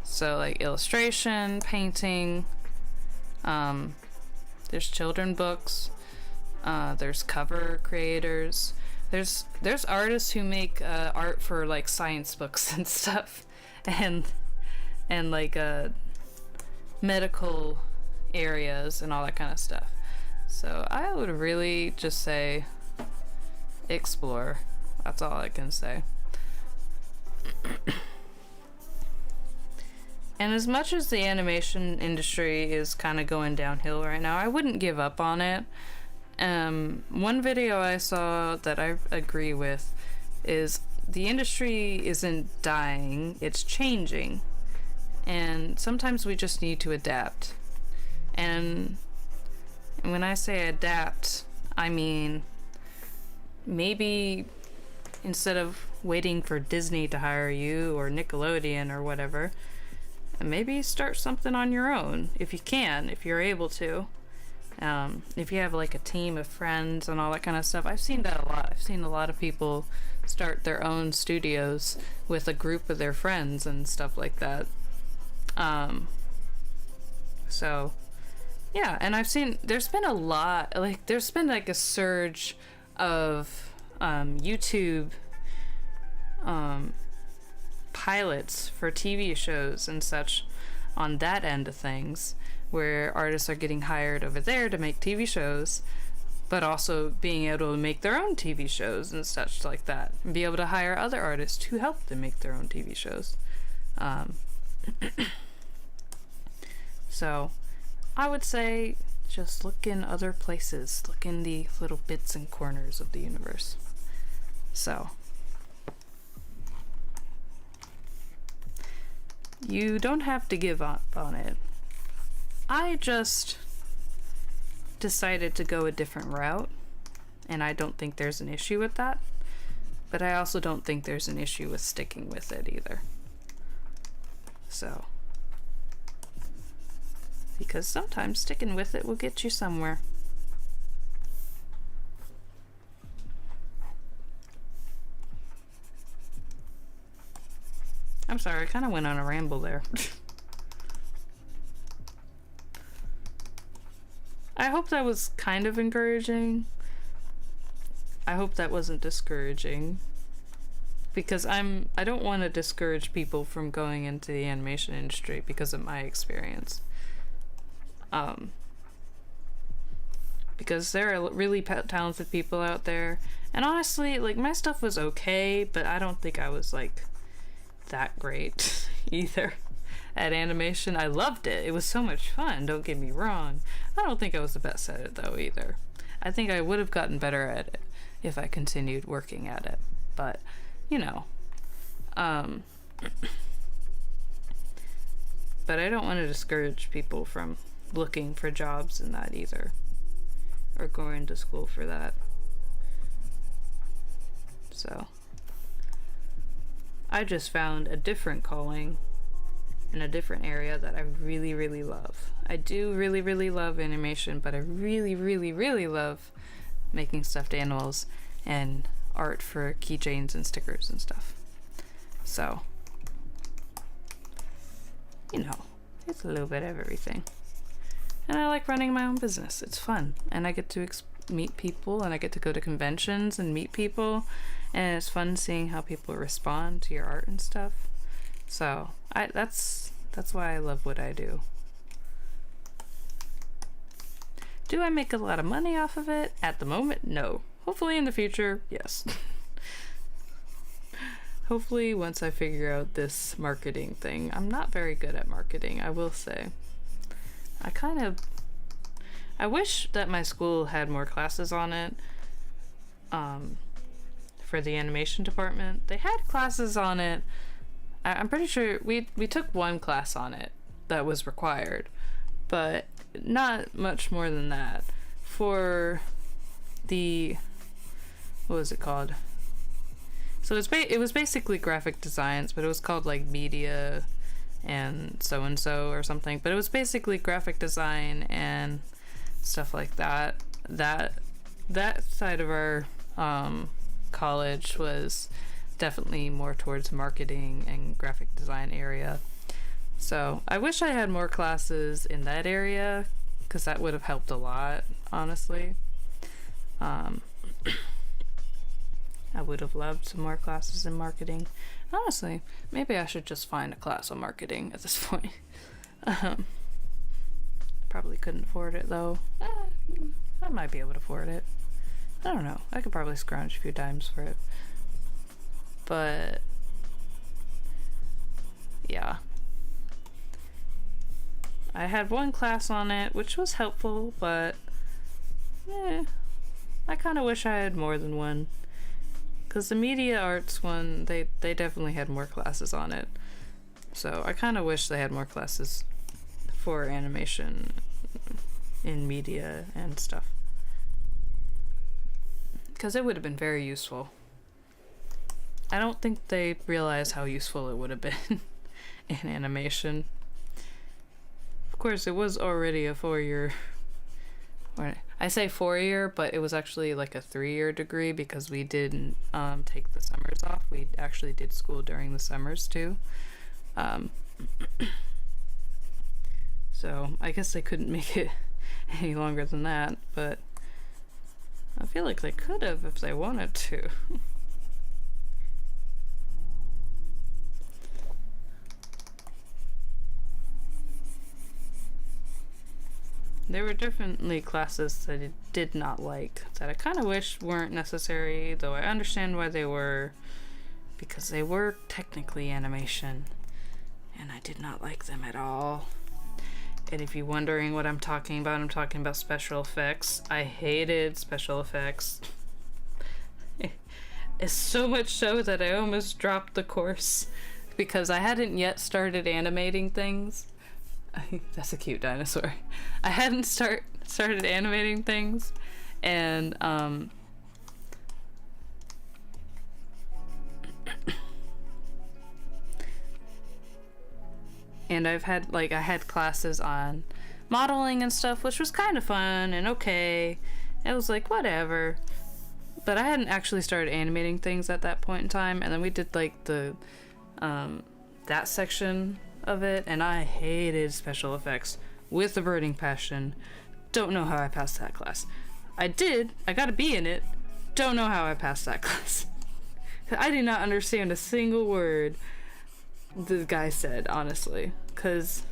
So like illustration, painting, there's children books, there's cover creators, there's artists who make art for like science books and stuff, and like medical areas and all that kind of stuff. So I would really just say explore. That's all I can say. And as much as the animation industry is kind of going downhill right now, I wouldn't give up on it. One video I saw that I agree with is the industry isn't dying, it's changing. And sometimes we just need to adapt. And when I say adapt, I mean maybe instead of waiting for Disney to hire you or Nickelodeon or whatever, maybe start something on your own if you can, if you're able to. If you have like a team of friends and all that kind of stuff. I've seen that a lot. I've seen a lot of people start their own studios with a group of their friends and stuff like that. So yeah, and I've seen there's been a lot, like there's been like a surge of YouTube pilots for TV shows and such on that end of things, where artists are getting hired over there to make TV shows, but also being able to make their own TV shows and such like that, and be able to hire other artists to help them make their own TV shows. So I would say just look in other places, look in the little bits and corners of the universe. So you don't have to give up on it. I just decided to go a different route, and I don't think there's an issue with that, but I also don't think there's an issue with sticking with it either. So, because sometimes sticking with it will get you somewhere. I'm sorry, I kind of went on a ramble there. I hope that was kind of encouraging. I hope that wasn't discouraging. Because I don't want to discourage people from going into the animation industry because of my experience. Because there are really talented people out there. And honestly, like, my stuff was okay, but I don't think I was, like, that great either at animation. I loved it. It was so much fun, don't get me wrong. I don't think I was the best at it, though, either. I think I would have gotten better at it if I continued working at it. But, you know. But I don't want to discourage people from looking for jobs in that either, or going to school for that. So I just found a different calling in a different area that I really, really love. I do really, really love animation, but I really, really, really love making stuffed animals and art for keychains and stickers and stuff. So, you know, it's a little bit of everything. And I like running my own business. It's fun. And I get to meet people, and I get to go to conventions and meet people. And it's fun seeing how people respond to your art and stuff. So, that's why I love what I do. Do I make a lot of money off of it? At the moment, no. Hopefully in the future, yes. Hopefully once I figure out this marketing thing. I'm not very good at marketing, I will say. I wish that my school had more classes on it. For the animation department. They had classes on it. I'm pretty sure we took one class on it that was required, but not much more than that. For the, what was it called? So it was basically graphic designs, but it was called like media and so or something. But it was basically graphic design and stuff like that. That side of our college was definitely more towards marketing and graphic design area. So I wish I had more classes in that area, because that would have helped a lot, honestly. I would have loved some more classes in marketing. Honestly, maybe I should just find a class on marketing at this point. Probably couldn't afford it though. I might be able to afford it. I don't know. I could probably scrounge a few dimes for it. But yeah. I had one class on it, which was helpful, but I kind of wish I had more than one. Because the media arts one, they definitely had more classes on it. So I kind of wish they had more classes for animation in media and stuff. Because it would have been very useful. I don't think they realize how useful it would have been in animation. Of course, it was already a 4-year... I say 4-year, but it was actually like a 3-year degree because we didn't take the summers off. We actually did school during the summers too. So I guess they couldn't make it any longer than that, but I feel like they could have if they wanted to. There were definitely classes that I did not like, that I kind of wish weren't necessary, though I understand why they were, because they were technically animation, and I did not like them at all. And if you're wondering what I'm talking about special effects. I hated special effects. It's so much so that I almost dropped the course, because I hadn't yet started animating things. That's a cute dinosaur. I hadn't started animating things, and and I had classes on modeling and stuff, which was kind of fun and okay. It was like whatever, but I hadn't actually started animating things at that point in time. And then we did like the that section of it, and I hated special effects with a burning passion. Don't know how I passed that class. I got a B in it. Don't know how I passed that class. I did not understand a single word the guy said, honestly, because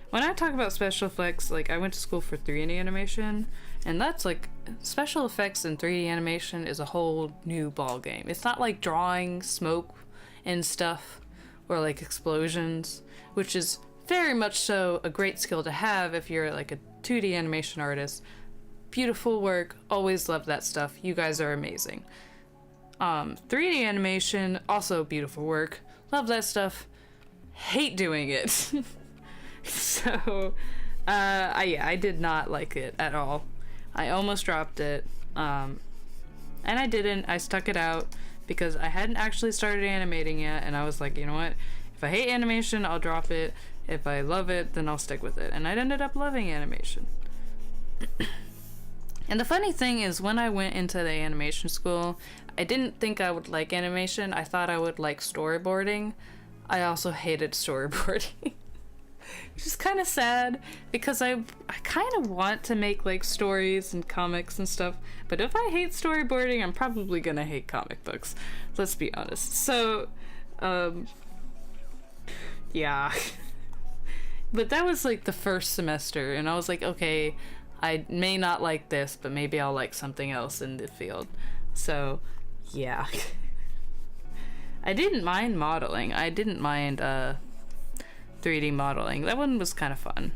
when I talk about special effects, like I went to school for 3D animation, and that's like special effects in 3D animation is a whole new ball game. It's not like drawing smoke and stuff or like explosions, which is very much so a great skill to have if you're like a 2D animation artist. Beautiful work, always love that stuff. You guys are amazing. 3D animation, also beautiful work, love that stuff. Hate doing it. So I did not like it at all. I almost dropped it, and I didn't. I stuck it out because I hadn't actually started animating yet, and I was like, you know what, if I hate animation, I'll drop it. If I love it, then I'll stick with it. And I ended up loving animation. And the funny thing is, when I went into the animation school, I didn't think I would like animation. I thought I would like storyboarding. I also hated storyboarding. Which is kind of sad, because I kind of want to make like stories and comics and stuff, but if I hate storyboarding, I'm probably gonna hate comic books. Let's be honest. So, yeah. But that was like the first semester, and I was like, okay, I may not like this, but maybe I'll like something else in the field. So, yeah. I didn't mind modeling. I didn't mind 3D modeling. That one was kind of fun.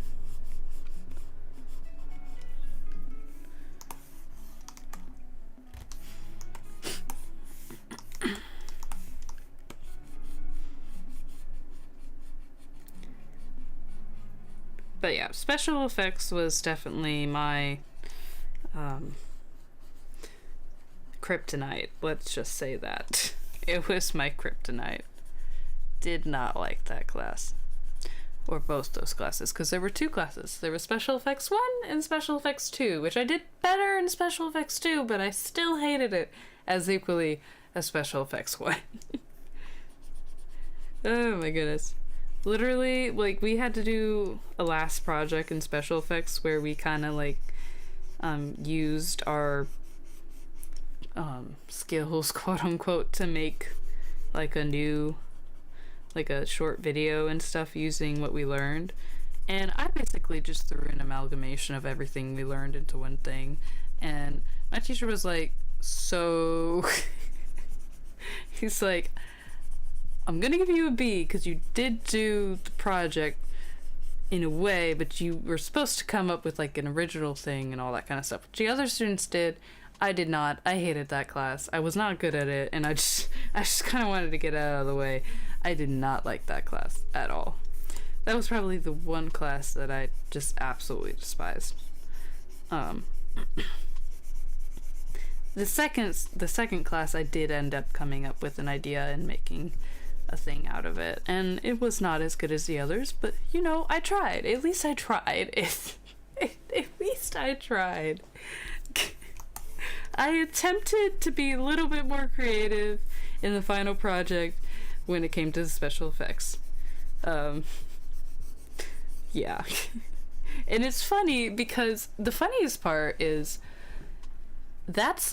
But yeah, special effects was definitely my kryptonite. Let's just say that. It was my kryptonite. Did not like that class. Or both those classes, because there were two classes. There was Special Effects 1 and Special Effects 2, which I did better in Special Effects 2, but I still hated it as equally as Special Effects 1. Oh my goodness. Literally, like, we had to do a last project in special effects where we kind of like used our skills, quote unquote, to make like a short video and stuff using what we learned. And I basically just threw an amalgamation of everything we learned into one thing. And my teacher was like, so. He's like, I'm gonna give you a B because you did do the project in a way, but you were supposed to come up with like an original thing and all that kind of stuff. The other students did. I did not. I hated that class. I was not good at it, and I just kind of wanted to get out of the way. I did not like that class at all. That was probably the one class that I just absolutely despised. The second class, I did end up coming up with an idea and making a thing out of it, and it was not as good as the others, but you know, I tried. At least I tried. At least I tried. I attempted to be a little bit more creative in the final project when it came to the special effects. Yeah. And it's funny because the funniest part is that's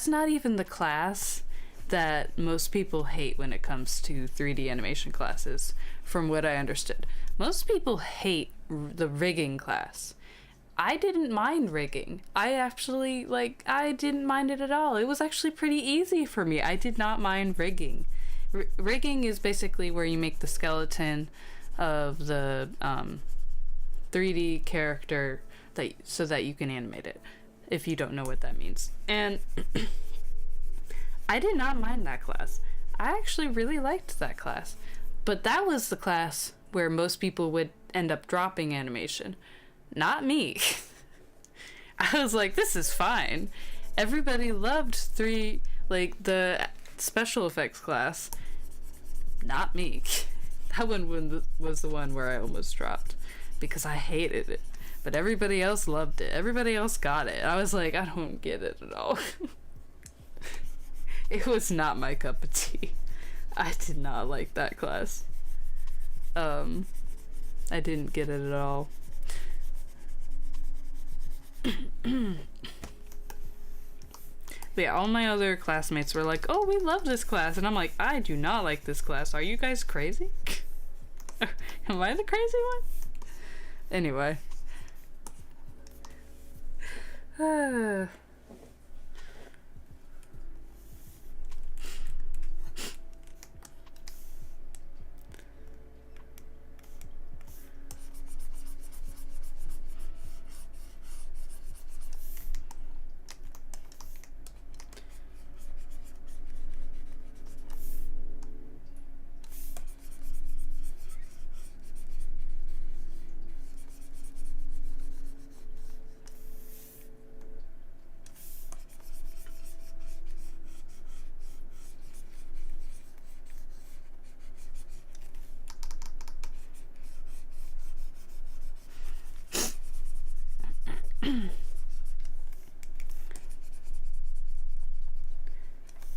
not even the class that most people hate when it comes to 3D animation classes, from what I understood. Most people hate the rigging class. I didn't mind rigging. I didn't mind it at all. It was actually pretty easy for me. I did not mind rigging. Rigging is basically where you make the skeleton of the 3D character so that you can animate it, if you don't know what that means. And I did not mind that class. I actually really liked that class. But that was the class where most people would end up dropping animation. Not me. I was like, this is fine. Everybody loved the special effects class. Not me. That one was the one where I almost dropped because I hated it. But everybody else loved it. Everybody else got it. I was like, I don't get it at all. It was not my cup of tea. I did not like that class. I didn't get it at all. But yeah, all my other classmates were like, oh, we love this class. And I'm like, I do not like this class. Are you guys crazy? Am I the crazy one? Anyway.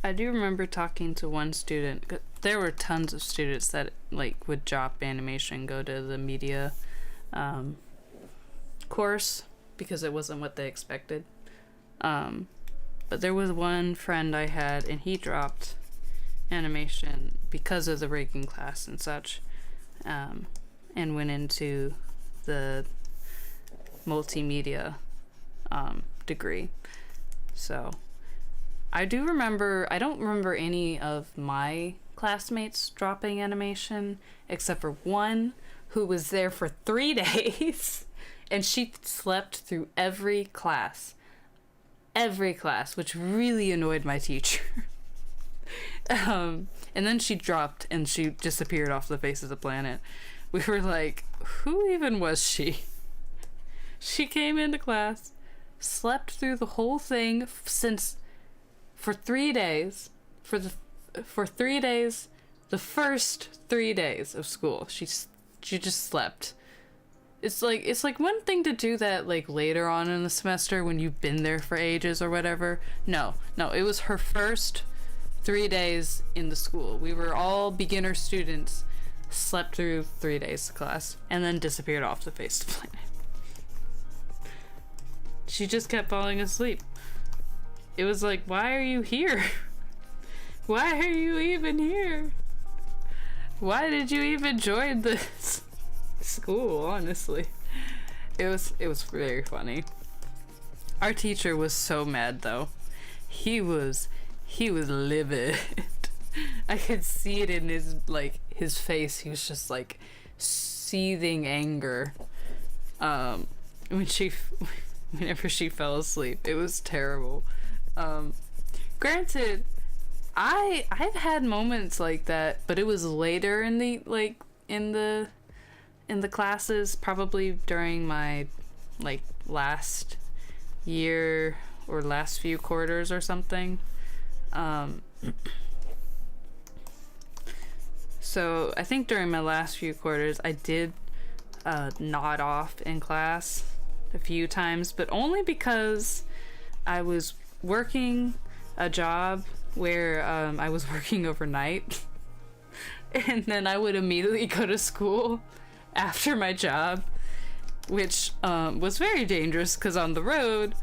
I do remember talking to one student. There were tons of students that would drop animation, go to the media course because it wasn't what they expected. But there was one friend I had, and he dropped animation because of the rigging class and such, and went into the multimedia degree. So I don't remember any of my classmates dropping animation except for one who was there for 3 days and she slept through every class, which really annoyed my teacher. And then she dropped and she disappeared off the face of the planet. We were like, who even was she? She came into class, slept through the whole thing for 3 days, for 3 days, the first 3 days of school, she just slept. It's like one thing to do that later on in the semester when you've been there for ages or whatever. No, it was her first 3 days in the school. We were all beginner students, slept through 3 days of class, and then disappeared off the face of the planet. She just kept falling asleep. It was like, why are you here? Why are you even here? Why did you even join this? school, honestly. It was very funny. Our teacher was so mad though. He was livid. I could see it in his face. He was just like seething anger. When whenever she fell asleep, it was terrible. Granted, I've had moments like that, but it was later in the classes, probably during my last year or last few quarters or something. So I think during my last few quarters I did nod off in class a few times, but only because I was working a job where I was working overnight and then I would immediately go to school after my job, which was very dangerous because on the road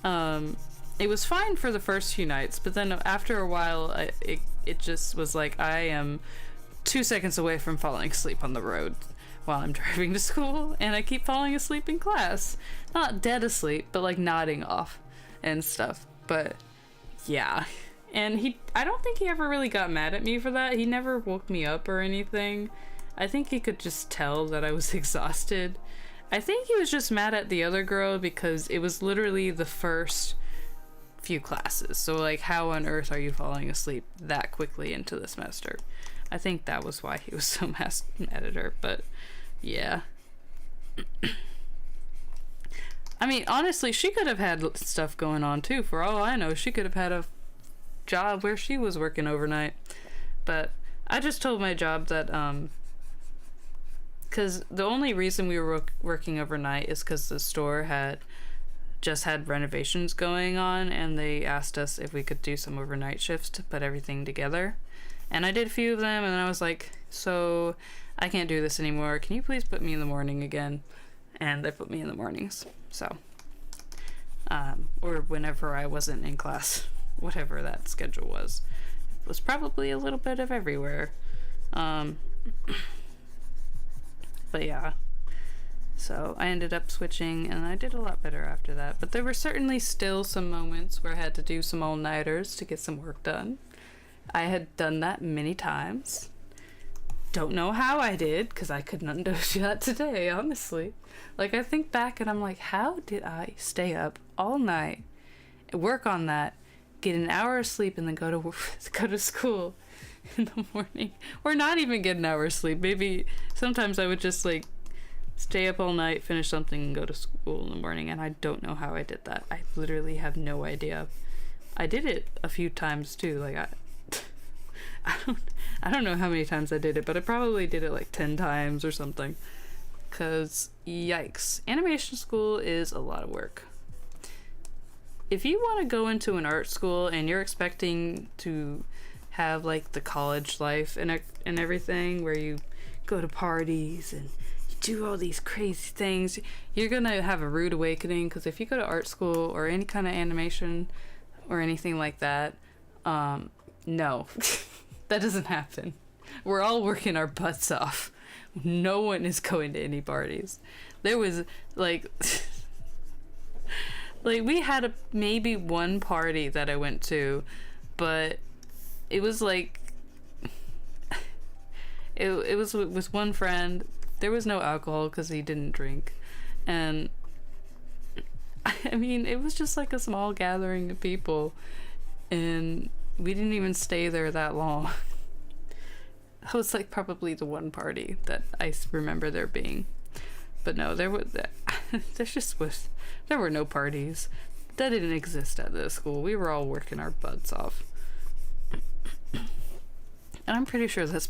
it was fine for the first few nights, but then after a while it just was like I am 2 seconds away from falling asleep on the road while I'm driving to school, and I keep falling asleep in class. Not dead asleep, but like nodding off and stuff. But yeah. And I don't think he ever really got mad at me for that. He never woke me up or anything. I think he could just tell that I was exhausted. I think he was just mad at the other girl because it was literally the first few classes. So like, how on earth are you falling asleep that quickly into the semester? I think that was why he was so mad at her, but yeah. I mean, honestly, she could have had stuff going on too. For all I know, she could have had a job where she was working overnight. But I just told my job that, because the only reason we were working overnight is because the store had renovations going on, and they asked us if we could do some overnight shifts to put everything together. And I did a few of them, and then I was like, so I can't do this anymore. Can you please put me in the morning again? And they put me in the mornings. So, or whenever I wasn't in class, whatever that schedule was. It was probably a little bit of everywhere. But yeah. So I ended up switching, and I did a lot better after that. But there were certainly still some moments where I had to do some all-nighters to get some work done. I had done that many times. Don't know how I did, because I could not do that today, honestly. Like, I think back and I'm like, how did I stay up all night, work on that, get an hour of sleep, and then go to school in the morning? Or not even get an hour of sleep. Maybe sometimes I would just, like, stay up all night, finish something, and go to school in the morning, and I don't know how I did that. I literally have no idea. I did it a few times, too. Like, I don't know how many times I did it, but I probably did it like 10 times or something. Cause yikes, animation school is a lot of work. If you want to go into an art school and you're expecting to have like the college life and everything, where you go to parties and you do all these crazy things, you're gonna have a rude awakening. Because if you go to art school or any kind of animation or anything like that, no. That doesn't happen. We're all working our butts off. No one is going to any parties. There was like we had maybe one party that I went to, but it was like it was with one friend. There was no alcohol because he didn't drink, and I mean, it was just like a small gathering of people, and we didn't even stay there that long. That was like probably the one party that I remember there being. But no, there were no parties. That didn't exist at this school. We were all working our butts off. And I'm pretty sure that's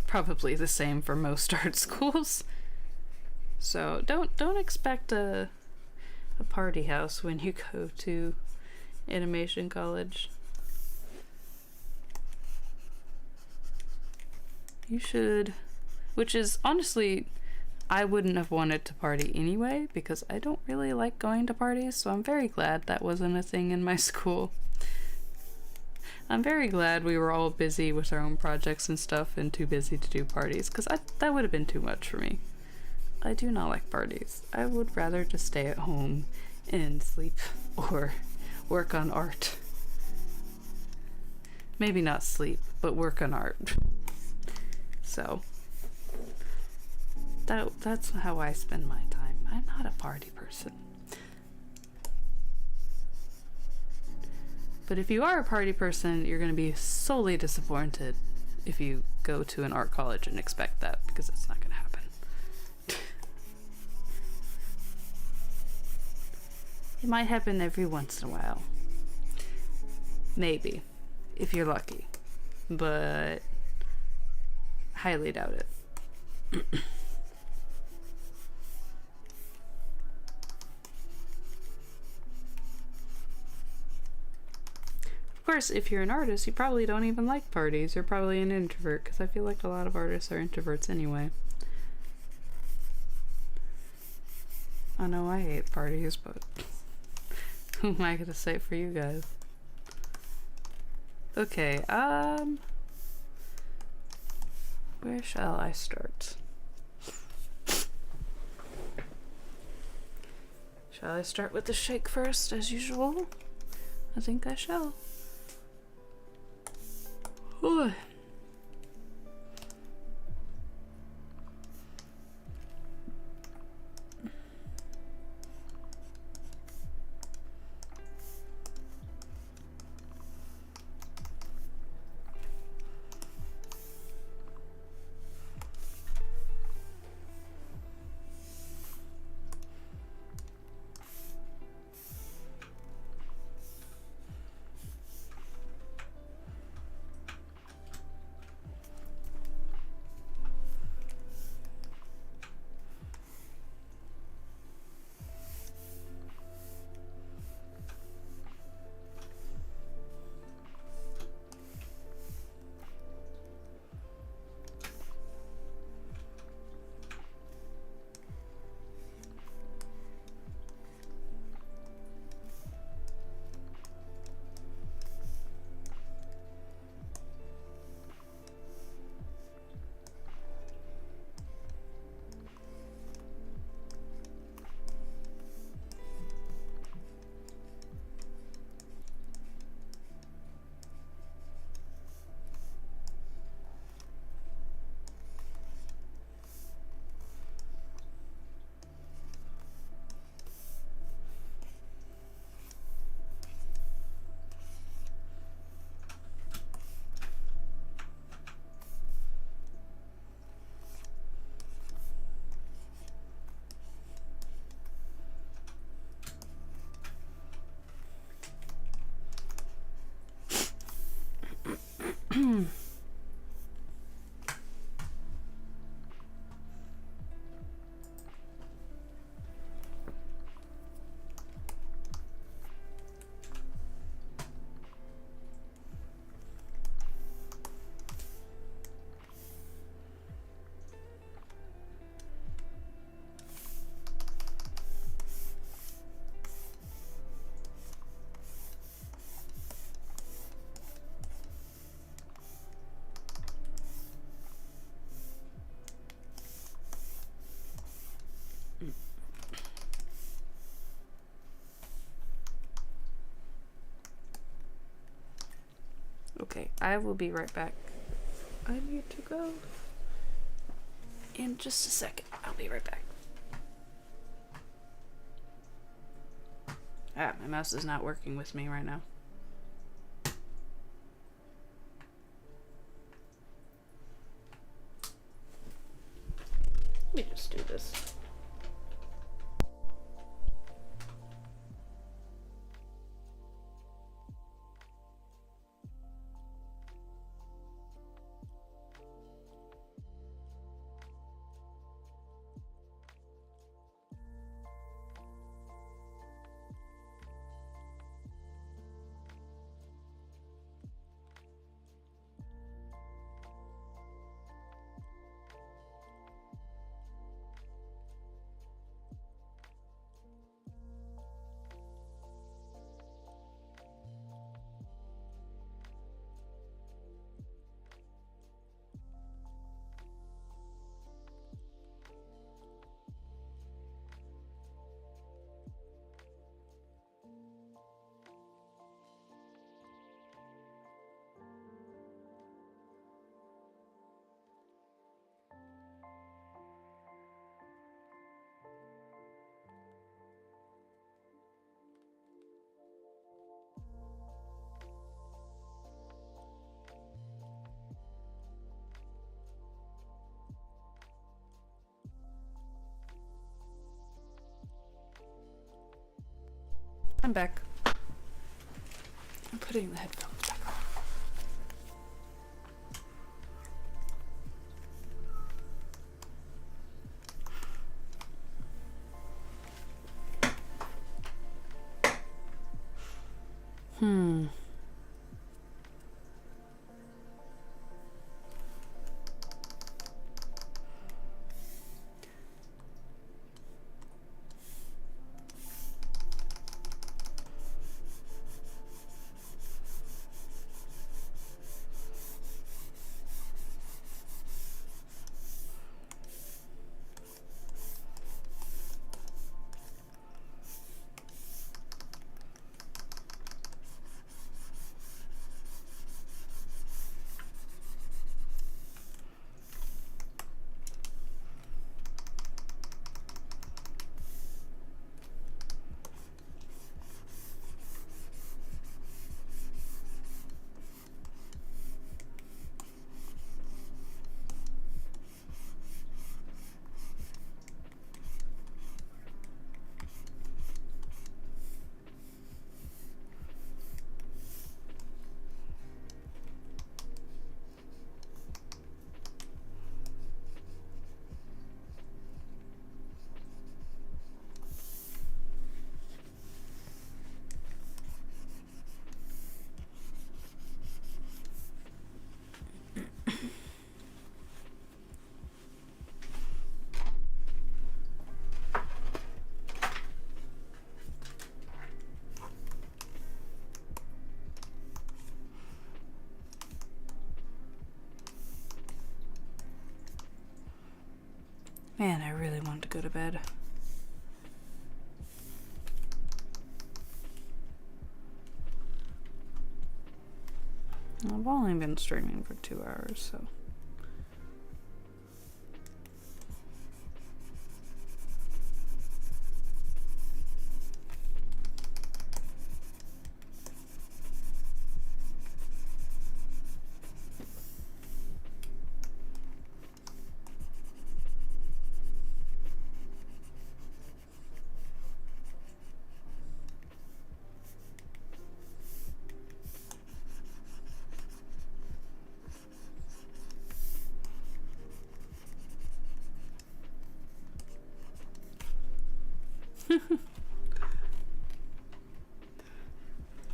probably the same for most art schools. So don't expect a party house when you go to animation college. You should, which is honestly, I wouldn't have wanted to party anyway, because I don't really like going to parties, so I'm very glad that wasn't a thing in my school. I'm very glad we were all busy with our own projects and stuff and too busy to do parties, because that would have been too much for me. I do not like parties. I would rather just stay at home and sleep or work on art. Maybe not sleep, but work on art. So that's how I spend my time. I'm not a party person. But if you are a party person, you're going to be solely disappointed if you go to an art college and expect that, because it's not going to happen. It might happen every once in a while. Maybe, if you're lucky. But highly doubt it. Of course, if you're an artist, you probably don't even like parties. You're probably an introvert, because I feel like a lot of artists are introverts anyway. I know I hate parties, but who am I gonna say for you guys? Okay, where shall I start? Shall I start with the shake first, as usual? I think I shall. Ooh. Okay, I will be right back. I need to go. In just a second. I'll be right back. Ah, my mouse is not working with me right now. Let me just do this. I'm back. I'm putting the headphones back on. Man, I really want to go to bed. I've only been streaming for 2 hours, so.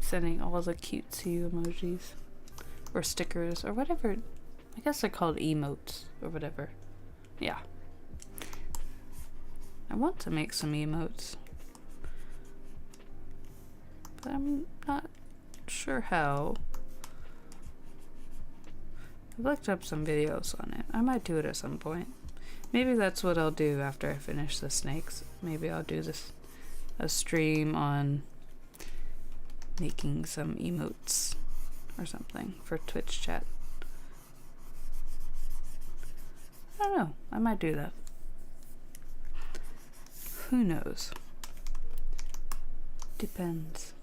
Sending all the cutesy emojis or stickers or whatever. I guess they're called emotes or whatever. Yeah. I want to make some emotes, but I'm not sure how. I've looked up some videos on it. I might do it at some point. Maybe that's what I'll do after I finish the snakes. Maybe I'll do a stream on making some emotes or something for Twitch chat. I don't know. I might do that. Who knows? Depends.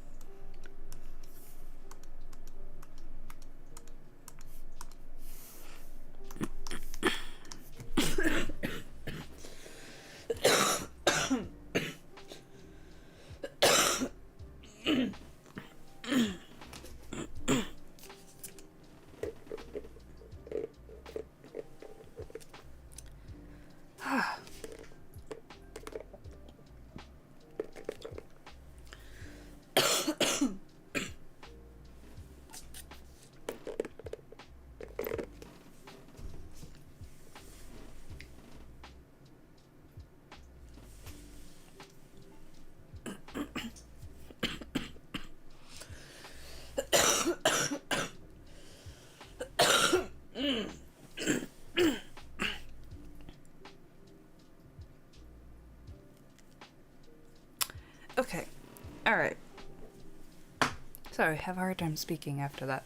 Okay. All right. Sorry, I have a hard time speaking after that.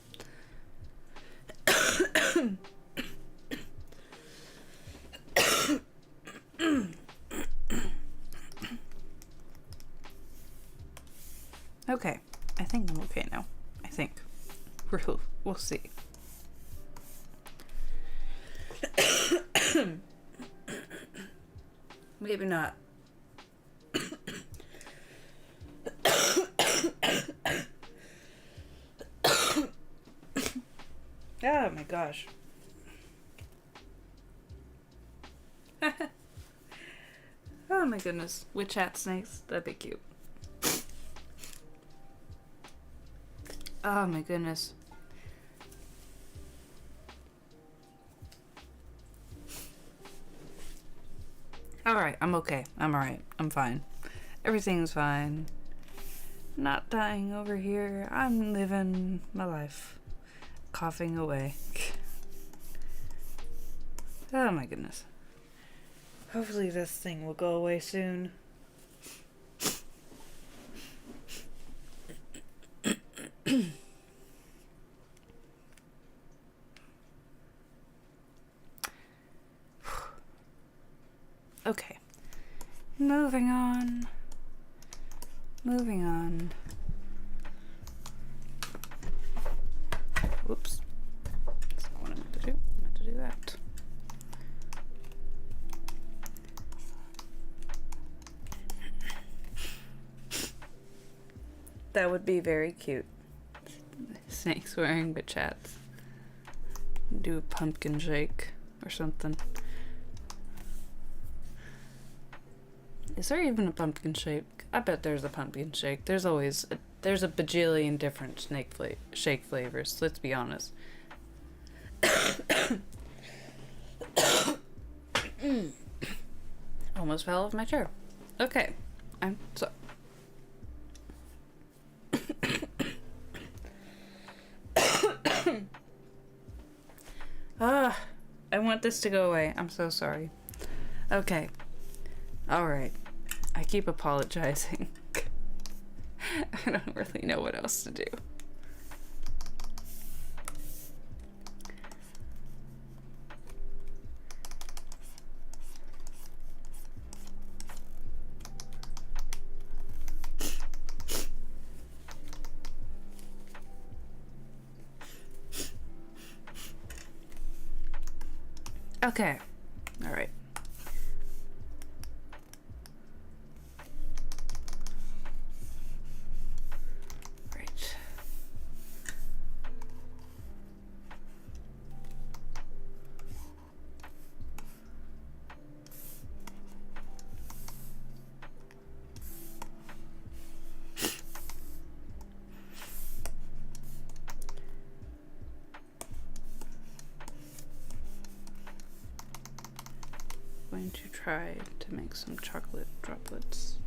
Okay. I think I'm okay now. I think. We'll see. Maybe not. Oh my gosh. Oh my goodness. Witch hat snakes. That'd be cute. Oh my goodness. Alright, I'm okay. I'm alright. I'm fine. Everything's fine. Not dying over here. I'm living my life. Coughing away. Oh my goodness. Hopefully this thing will go away soon. Okay. Moving on. Moving on. Whoops. That's not what I meant to do. I meant to do that. That would be very cute. Snakes wearing witch hats. Do a pumpkin shake or something. Is there even a pumpkin shake? I bet there's a pumpkin shake. There's a bajillion different shake flavors. Let's be honest. Almost fell off my chair. Okay, I'm so. I want this to go away. I'm so sorry. Okay. Alright. I keep apologizing. I don't really know what else to do. Okay. Alright. Right. Going to try to make some chocolate droplets.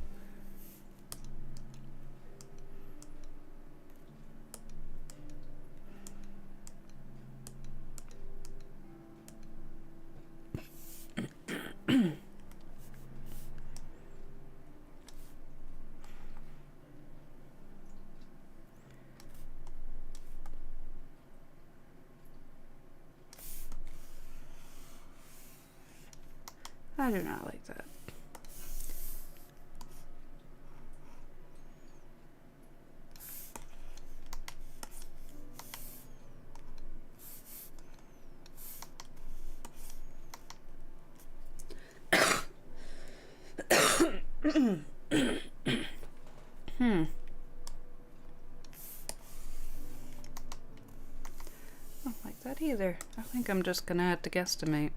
I do not like that. I don't like that either. I think I'm just gonna have to guesstimate.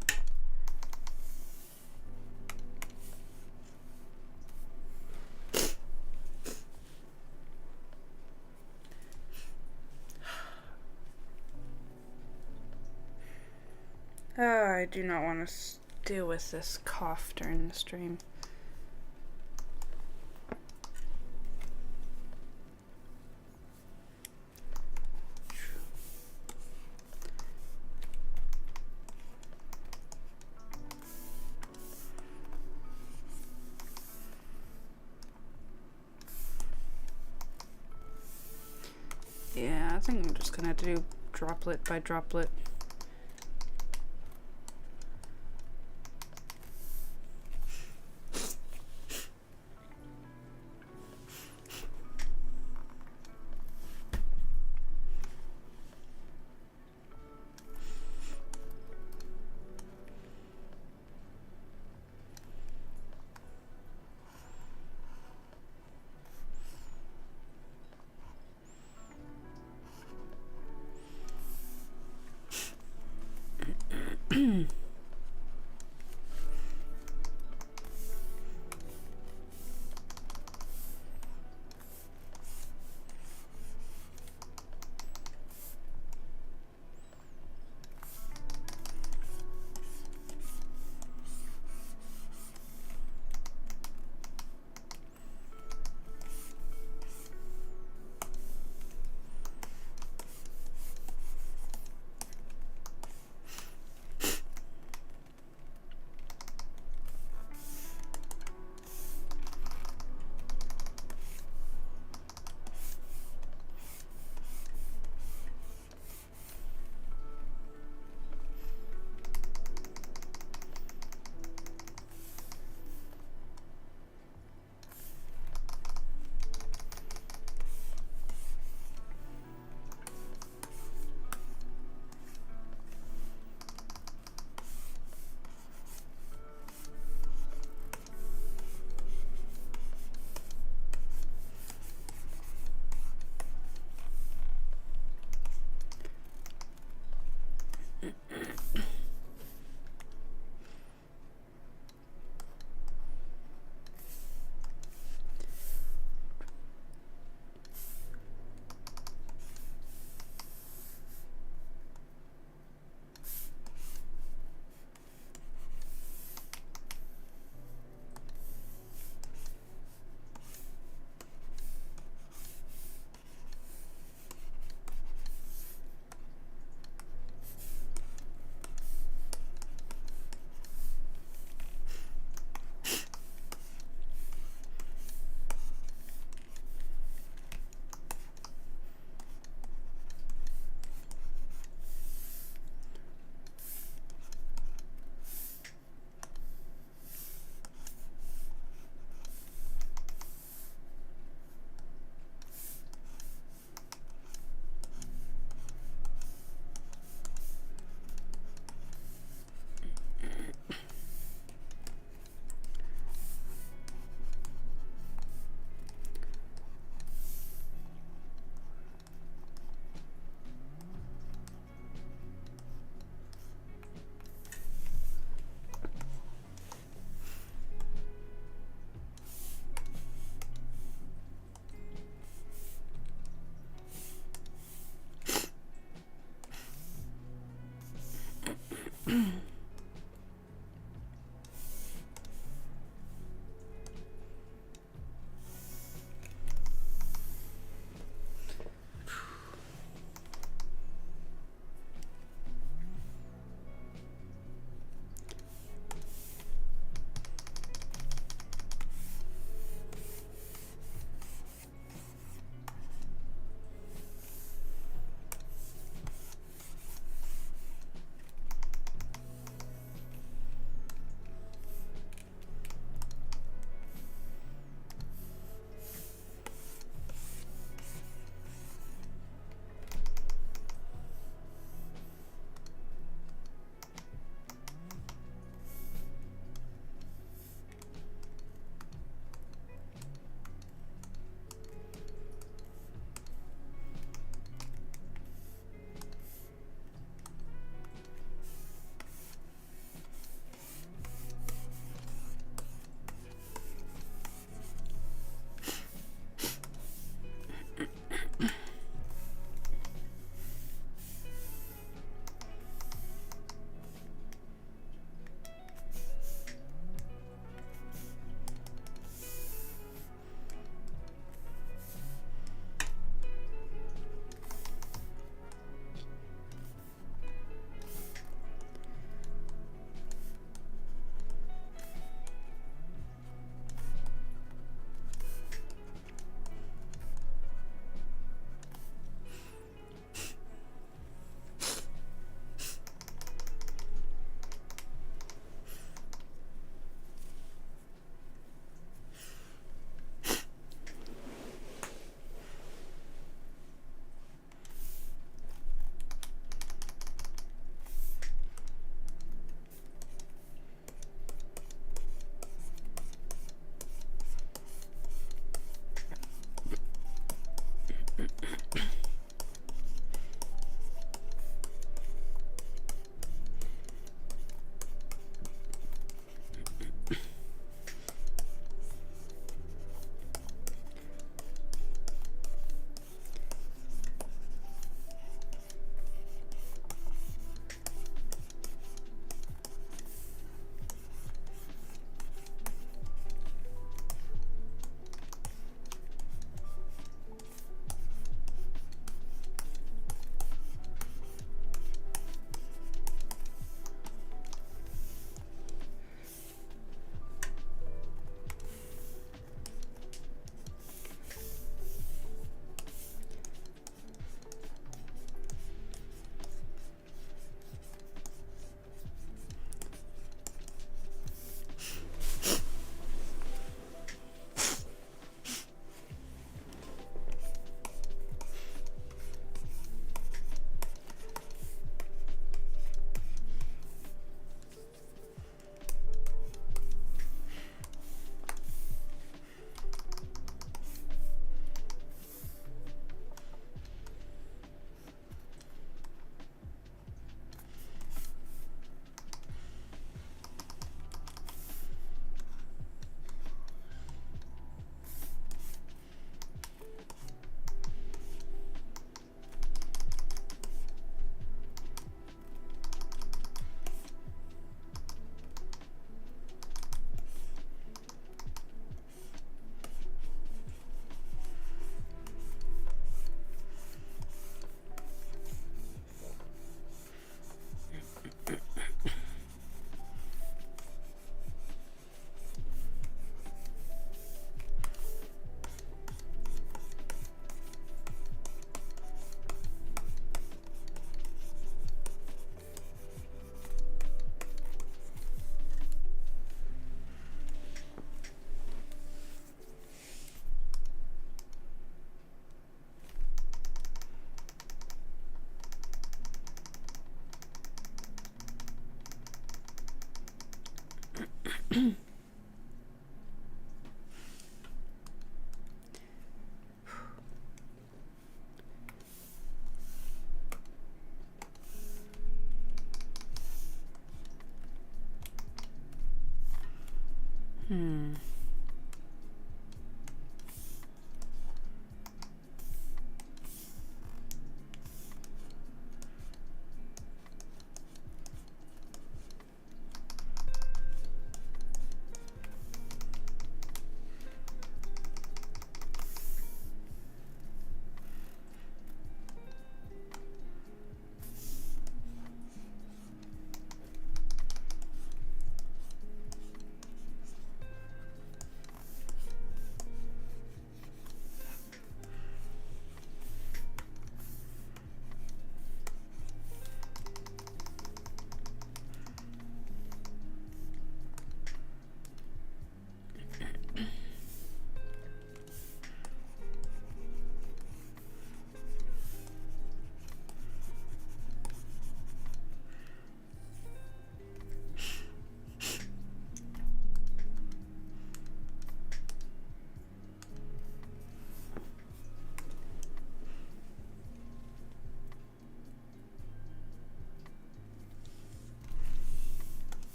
I do not want to deal with this cough during the stream. Yeah, I think I'm just gonna have to do droplet by droplet.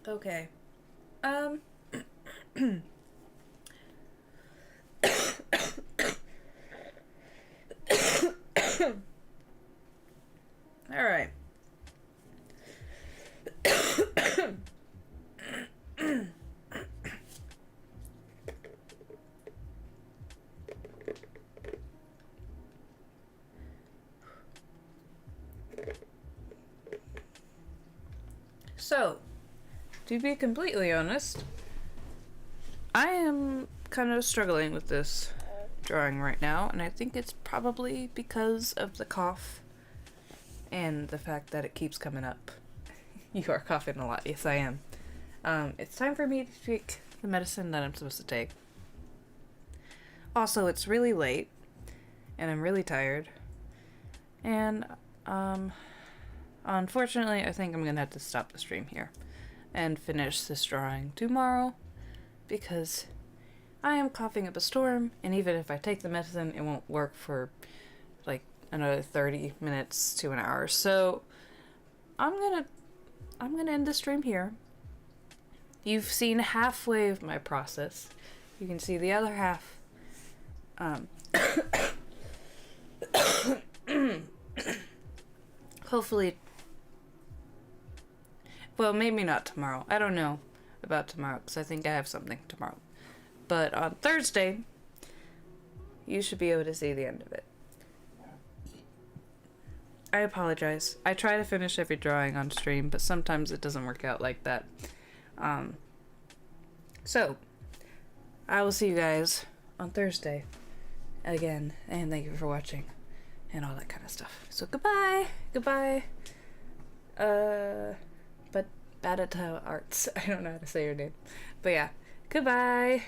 Okay. All right. So, to be completely honest, I am kind of struggling with this drawing right now, and I think it's probably because of the cough and the fact that it keeps coming up. You are coughing a lot. Yes, I am. It's time for me to take the medicine that I'm supposed to take. Also, it's really late, and I'm really tired, and, unfortunately, I think I'm gonna have to stop the stream here and finish this drawing tomorrow, because I am coughing up a storm, and even if I take the medicine, it won't work for, like, another 30 minutes to an hour. So, I'm gonna end the stream here. You've seen halfway of my process. You can see the other half. Hopefully, well, maybe not tomorrow. I don't know about tomorrow, because I think I have something tomorrow. But on Thursday, you should be able to see the end of it. I apologize. I try to finish every drawing on stream, but sometimes it doesn't work out like that. So, I will see you guys on Thursday again, and thank you for watching, and all that kind of stuff. So, goodbye! Goodbye! But Badata Arts. I don't know how to say your name. But yeah, goodbye!